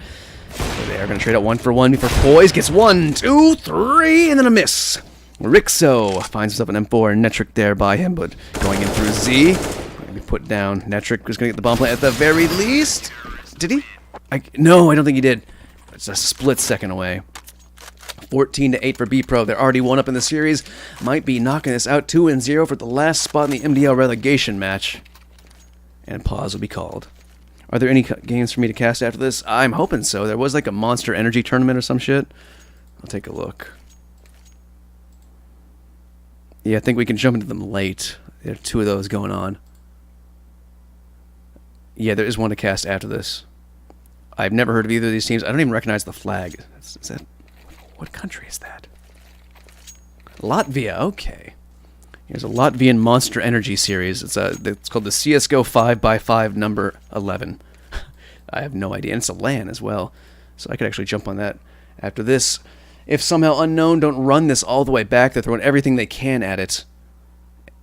So they are going to trade out 1 for 1 before Poise gets 1, 2, 3, and then a miss. Rixo finds himself an M4 and Netric there by him, but going in through Z. Going to be put down. Netric was going to get the bomb plant at the very least. Did he? No, I don't think he did. It's a split second away. 14-8 for Bpro. They're already 1 up in the series. Might be knocking this out 2-0 for the last spot in the MDL relegation match. And pause will be called. Are there any games for me to cast after this? I'm hoping so. There was like a Monster Energy tournament or some shit. I'll take a look. Yeah, I think we can jump into them late. There are 2 of those going on. Yeah, there is one to cast after this. I've never heard of either of these teams. I don't even recognize the flag. Is that... What country is that? Latvia, okay. Here's a Latvian Monster Energy series. It's called the CSGO 5x5 number 11. I have no idea. And it's a LAN as well. So I could actually jump on that after this. If somehow Unknown don't run this all the way back, they're throwing everything they can at it.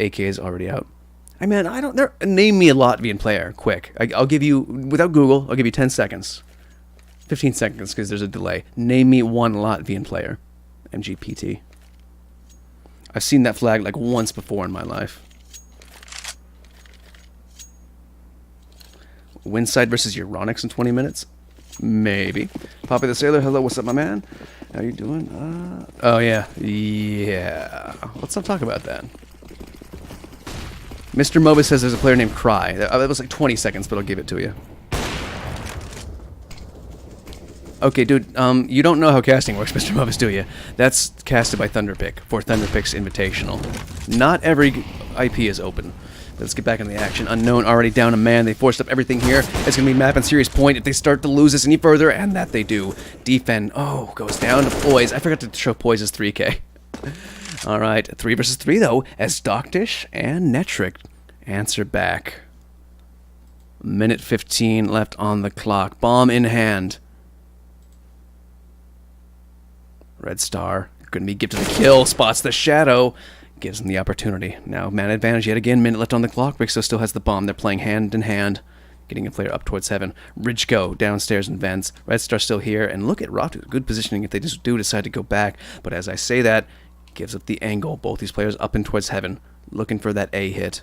AK is already out. I mean, name me a Latvian player, quick. I'll give you, without Google, I'll give you 10 seconds. 15 seconds because there's a delay. Name me 1 Latvian player. MGPT. I've seen that flag like once before in my life. Windside versus Euronics in 20 minutes? Maybe. Poppy the Sailor, hello, what's up, my man? How you doing? Oh, yeah. Yeah. Let's not talk about that. Mr. Mobus says there's a player named Cry. That was like 20 seconds, but I'll give it to you. Okay, dude, you don't know how casting works, Mr. Mobus, do you? That's casted by Thunderpick for Thunderpick's Invitational. Not every IP is open. Let's get back into the action. Unknown already down a man. They forced up everything here. It's going to be map and serious point if they start to lose this any further, and that they do. Defend. Oh, goes down to Poise. I forgot to show Poise's 3K. All right, 3 versus 3, though, as Stockdish and Netric answer back. Minute 15 left on the clock. Bomb in hand. Red Star going to be gifted the kill. Spots the shadow. Gives them the opportunity. Now, man advantage yet again. Minute left on the clock. Rixo still has the bomb. They're playing hand in hand. Getting a player up towards heaven. Ridgeko downstairs in vents. Red Star still here. And look at Roftu. Good positioning if they just do decide to go back. But as I say that, gives up the angle. Both these players up and towards heaven. Looking for that A hit.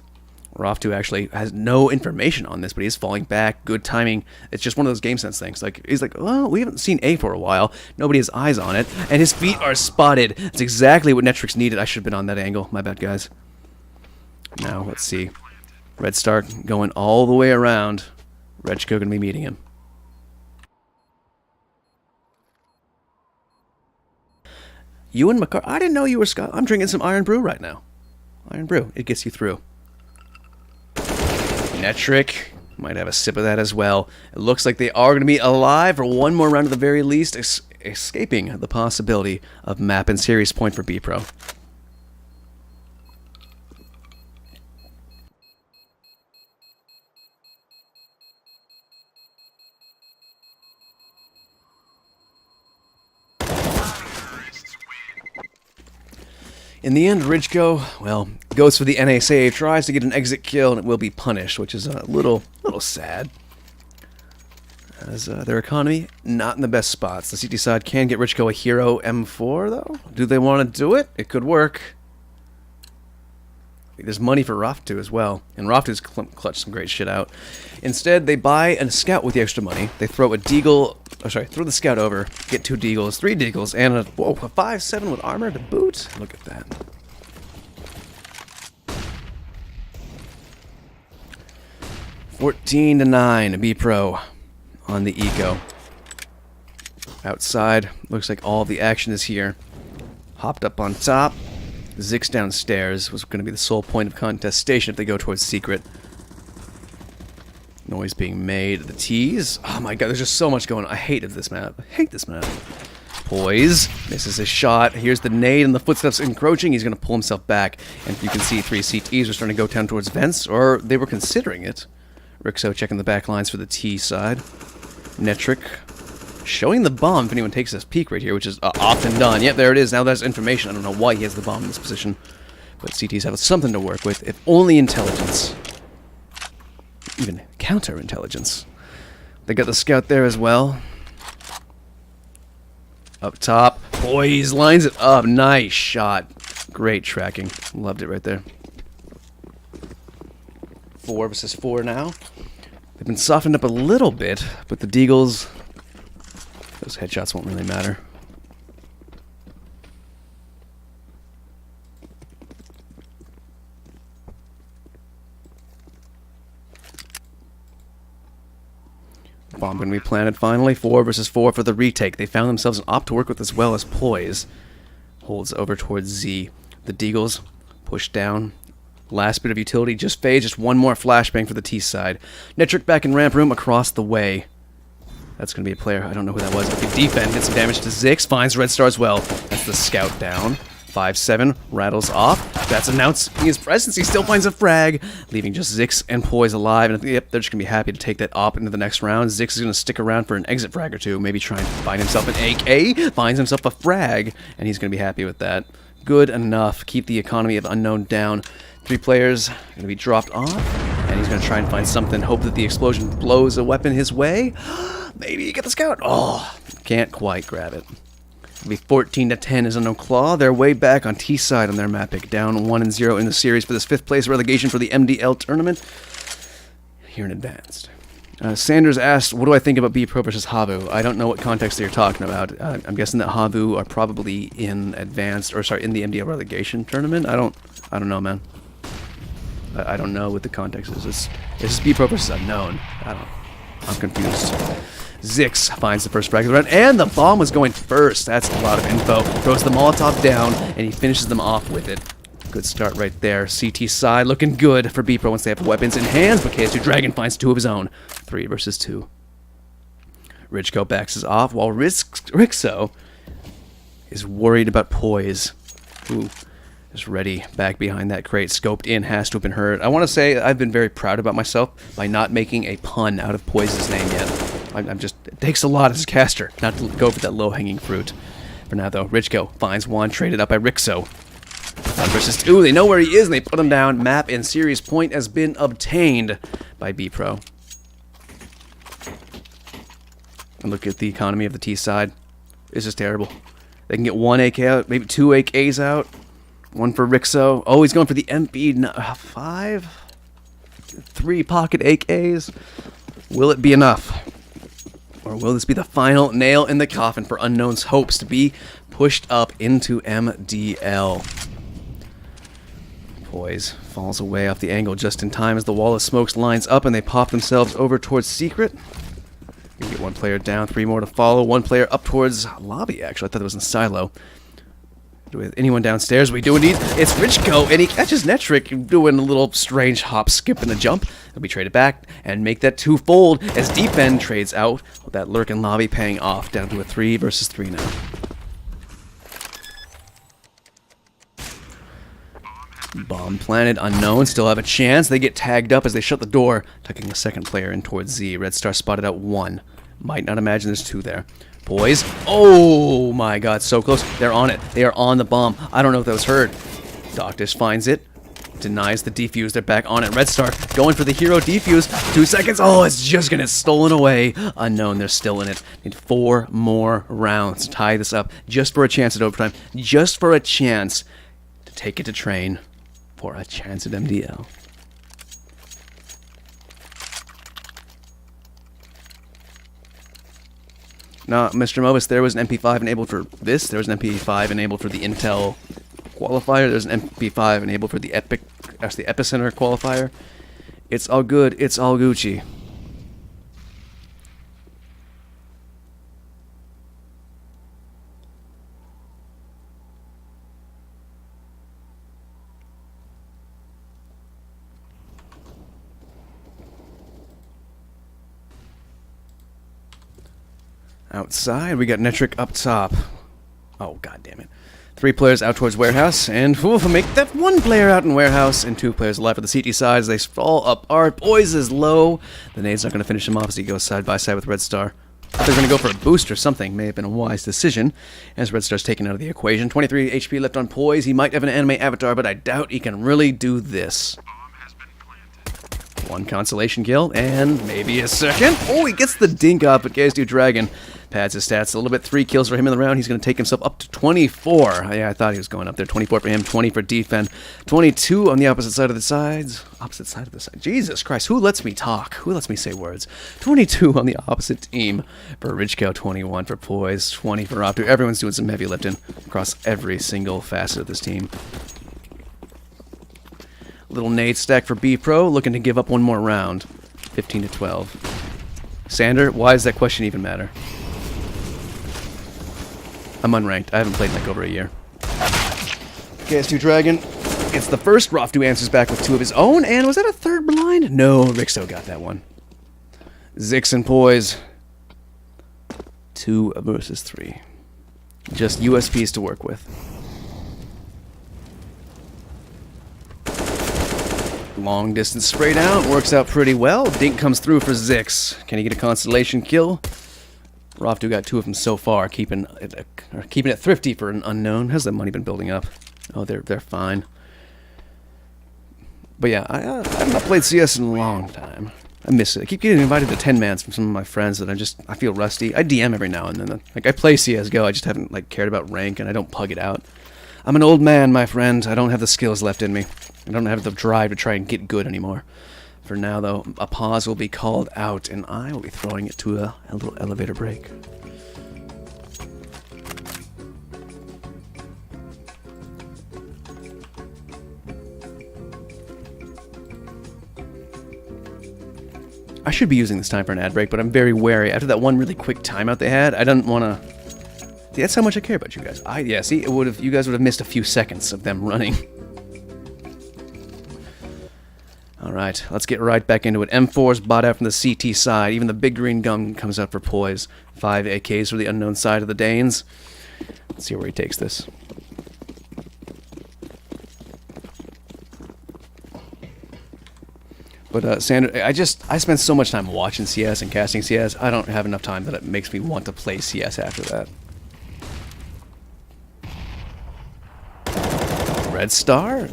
Roftu actually has no information on this, but he's falling back. Good timing. It's just one of those game sense things. Like he's like, well, we haven't seen A for a while. Nobody has eyes on it, and his feet are spotted. That's exactly what Netrix needed. I should have been on that angle. My bad, guys. Now let's see. Red Star going all the way around. Regco gonna be meeting him. You and McCar. I didn't know you were Scott. I'm drinking some Iron Brew right now. Iron Brew. It gets you through. Netric might have a sip of that as well. It looks like they are going to be alive for one more round at the very least, escaping the possibility of map and series point for Bpro. In the end, Ridgeko, well, goes for the NSA, tries to get an exit kill, and it will be punished, which is a little sad. As their economy, not in the best spots. The CT side can get Ridgeko a hero M4, though. Do they want to do it? It could work. There's money for Roftu as well, and Roftu's clutched some great shit out. Instead, they buy a scout with the extra money. They throw a deagle, throw the scout over, get 2 deagles, 3 deagles, and a 5/7 with armor to boot. Look at that. $14-9, Bpro on the eco. Outside, looks like all the action is here. Hopped up on top. Zix downstairs was going to be the sole point of contestation if they go towards secret. Noise being made. The tease. Oh my god, there's just so much going on. I hated this map. I hate this map. Poise. Misses his shot. Here's the nade and the footsteps encroaching. He's going to pull himself back. And you can see 3 CTs are starting to go down towards vents, or they were considering it. Rixo checking the back lines for the T side. Netric showing the bomb if anyone takes this peek right here, which is often done. Yep, there it is. Now there's information. I don't know why he has the bomb in this position. But CTs have something to work with, if only intelligence. Even counterintelligence. They got the scout there as well. Up top. Poise lines it up. Nice shot. Great tracking. Loved it right there. 4 versus 4 now. They've been softened up a little bit, but the deagles... those headshots won't really matter. Bomb going to be planted finally. 4 versus 4 for the retake. They found themselves an op to work with as well as Poise. Holds over towards Z. The deagles push down. Last bit of utility just fades. Just one more flashbang for the T side. Netric back in ramp room across the way. That's going to be a player. I don't know who that was. But the defend did some damage to Zix. Finds Red Star as well. That's the scout down. 5-7. Rattles off. That's announcing his presence. He still finds a frag. Leaving just Zix and Poise alive. And yep, they're just going to be happy to take that op into the next round. Zix is going to stick around for an exit frag or two. Maybe try and find himself an AK. Finds himself a frag. And he's going to be happy with that. Good enough. Keep the economy of unknown down. 3 players going to be dropped off. And he's going to try and find something. Hope that the explosion blows a weapon his way. Maybe get the scout. Oh, can't quite grab it. It'll be 14-10 as Unknown Claw. They're way back on T side on their map pick. Down 1-0 in the series for this 5th place relegation for the MDL tournament. Here in advanced. Sanders asked, what do I think about Bpro versus Havu? I don't know what context they're talking about. I'm guessing that Havu are probably in advanced, or sorry, in the MDL relegation tournament. I don't know, man. I don't know what the context is. It's Bpro versus unknown. I'm confused. Zix finds the first frag of the round, and the bomb was going first. That's a lot of info. Throws the Molotov down, and he finishes them off with it. Good start right there. CT side looking good for Bpro once they have weapons in hands, but KS2 Dragon finds 2 of his own. 3 versus 2. Richco backs us off, while Rixo is worried about poise. Ooh. Just ready, back behind that crate, scoped in, has to have been heard. I want to say I've been very proud about myself by not making a pun out of Poise's name yet. I'm just, it takes a lot as a caster not to go for that low-hanging fruit. For now, though, Richco finds one, traded up by Rixo. 1 versus 2, they know where he is, and they put him down. Map and series point has been obtained by Bpro. And look at the economy of the T side. It's just terrible. They can get 1 AK out, maybe 2 AKs out. 1 for Rixo. Oh, he's going for the MP5? 3 pocket AKs. Will it be enough? Or will this be the final nail in the coffin for Unknown's hopes to be pushed up into MDL? Poise falls away off the angle just in time as the wall of smokes lines up and they pop themselves over towards Secret. You get 1 player down, 3 more to follow. 1 player up towards lobby, actually. I thought it was in silo. With anyone downstairs, we do indeed. It's Richco, and he catches Netric doing a little strange hop, skip, and a jump. He'll be traded back and make that 2-fold as Deep End trades out with that lurk in lobby paying off, down to a 3 versus 3 now. Bomb planted, Unknown still have a chance. They get tagged up as they shut the door, tucking the second player in towards Z. Red Star spotted out 1. Might not imagine there's 2 there. Poise. Oh my god, so close. They're on it. They are on the bomb. I don't know if that was heard. Doctus finds it. Denies the defuse. They're back on it. Red Star going for the hero defuse. 2 seconds. Oh, it's just gonna get stolen away. Unknown, they're still in it. Need 4 more rounds to tie this up. Just for a chance at overtime. Just for a chance to take it to train. For a chance at MDL. No, Mr. Mobus, there was an MP5 enabled for this. There was an MP5 enabled for the Intel qualifier. There's an MP5 enabled for the Epicenter qualifier. It's all good. It's all Gucci. Outside, we got Netric up top. Oh, god damn it. 3 players out towards warehouse, and oof, make that 1 player out in warehouse, and 2 players left at the CT side as they fall apart. Poise is low. The nade's not going to finish him off as he goes side by side with Red Star. They're going to go for a boost or something. May have been a wise decision, as Red Star's taken out of the equation. 23 HP left on Poise. He might have an anime avatar, but I doubt he can really do this. 1 consolation kill, and maybe a second. Oh, he gets the dink off, but KS2 Dragon pads his stats a little bit. 3 kills for him in the round. He's going to take himself up to 24. Yeah, I thought he was going up there. 24 for him, 20 for Defend, 22 on the opposite side of the sides. Opposite side of the side. Jesus Christ, who lets me talk? Who lets me say words? 22 on the opposite team for Richco, 21 for Poise, 20 for Optu. Everyone's doing some heavy lifting across every single facet of this team. Little nade stack for Bpro, looking to give up 1 more round. 15 to 12. Sander, why does that question even matter? I'm unranked. I haven't played in like over a year. KS2 Dragon gets the first. Roftu answers back with 2 of his own. And was that a 3rd blind? No, Rixo got that one. Zix and Poise. 2 versus 3. Just USPs to work with. Long distance spray down. Works out pretty well. Dink comes through for Zix. Can he get a constellation kill? Roftu got 2 of them so far, keeping it thrifty for an Unknown. How's that money been building up? Oh, they're fine. But yeah, I've not played CS in a long time. I miss it. I keep getting invited to 10-mans from some of my friends that I feel rusty. I DM every now and then. Like, I play CSGO, I just haven't like cared about rank, and I don't pug it out. I'm an old man, my friend. I don't have the skills left in me. I don't have the drive to try and get good anymore. For now, though, a pause will be called out, and I will be throwing it to a little elevator break. I should be using this time for an ad break, but I'm very wary. After that one really quick timeout they had, I didn't want to... See, that's how much I care about you guys. Yeah, see, you guys would have missed a few seconds of them running. Alright, let's get right back into it. M4's bought out from the CT side. Even the big green gun comes out for poise. 5 AKs for the unknown side of the Danes. Let's see where he takes this. But Sandra, I spend so much time watching CS and casting CS, I don't have enough time that it makes me want to play CS after that. Red Star?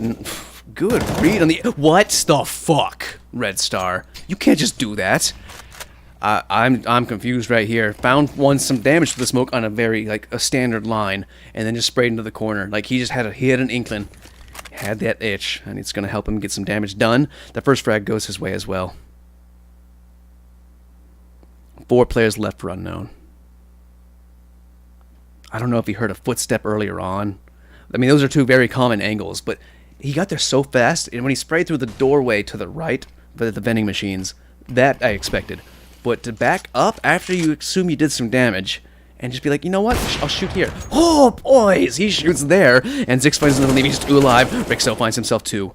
Good read on the... What the fuck, Red Star? You can't just do that. I'm confused right here. Found some damage to the smoke on a very, like, a standard line, and then just sprayed into the corner. Like, he had an inkling. Had that itch, and it's going to help him get some damage done. The first frag goes his way as well. 4 players left for unknown. I don't know if he heard a footstep earlier on. I mean, those are 2 very common angles, but he got there so fast, and when he sprayed through the doorway to the right, the vending machines, that I expected. But to back up after you assume you did some damage, and just be like, you know what, I'll shoot here. Oh, boys! He shoots there, and Zix finds another lead. He's 2 alive. Rixo finds himself 2.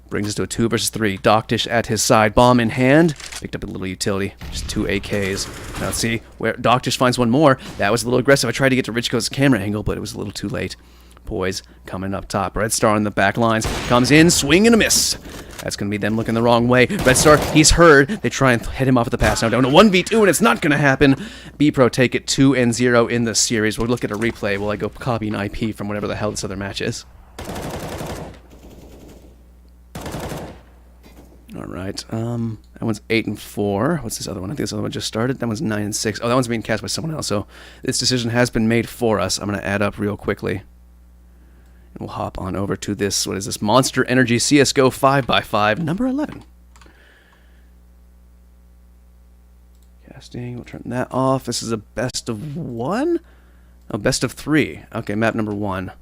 Brings us to a 2 versus 3. Doctish at his side, bomb in hand. Picked up a little utility. Just 2 AKs. Now let's see where Doctish finds one more. That was a little aggressive. I tried to get to Richco's camera angle, but it was a little too late. Poise coming up top. Red Star on the back lines. Comes in, swing and a miss. That's going to be them looking the wrong way. Red Star, he's heard. They try and head him off at the pass. Now down to 1v2, and it's not going to happen. Bpro take it 2-0 in the series. We'll look at a replay while I go copy an IP from whatever the hell this other match is. Alright, that one's 8-4. What's this other one? I think this other one just started. That one's 9-6. Oh, that one's being cast by someone else, so this decision has been made for us. I'm going to add up real quickly. And we'll hop on over to this, what is this? Monster Energy CSGO 5x5, number 11. Casting, we'll turn that off. This is a best of 1? Oh, best of 3. Okay, map number 1.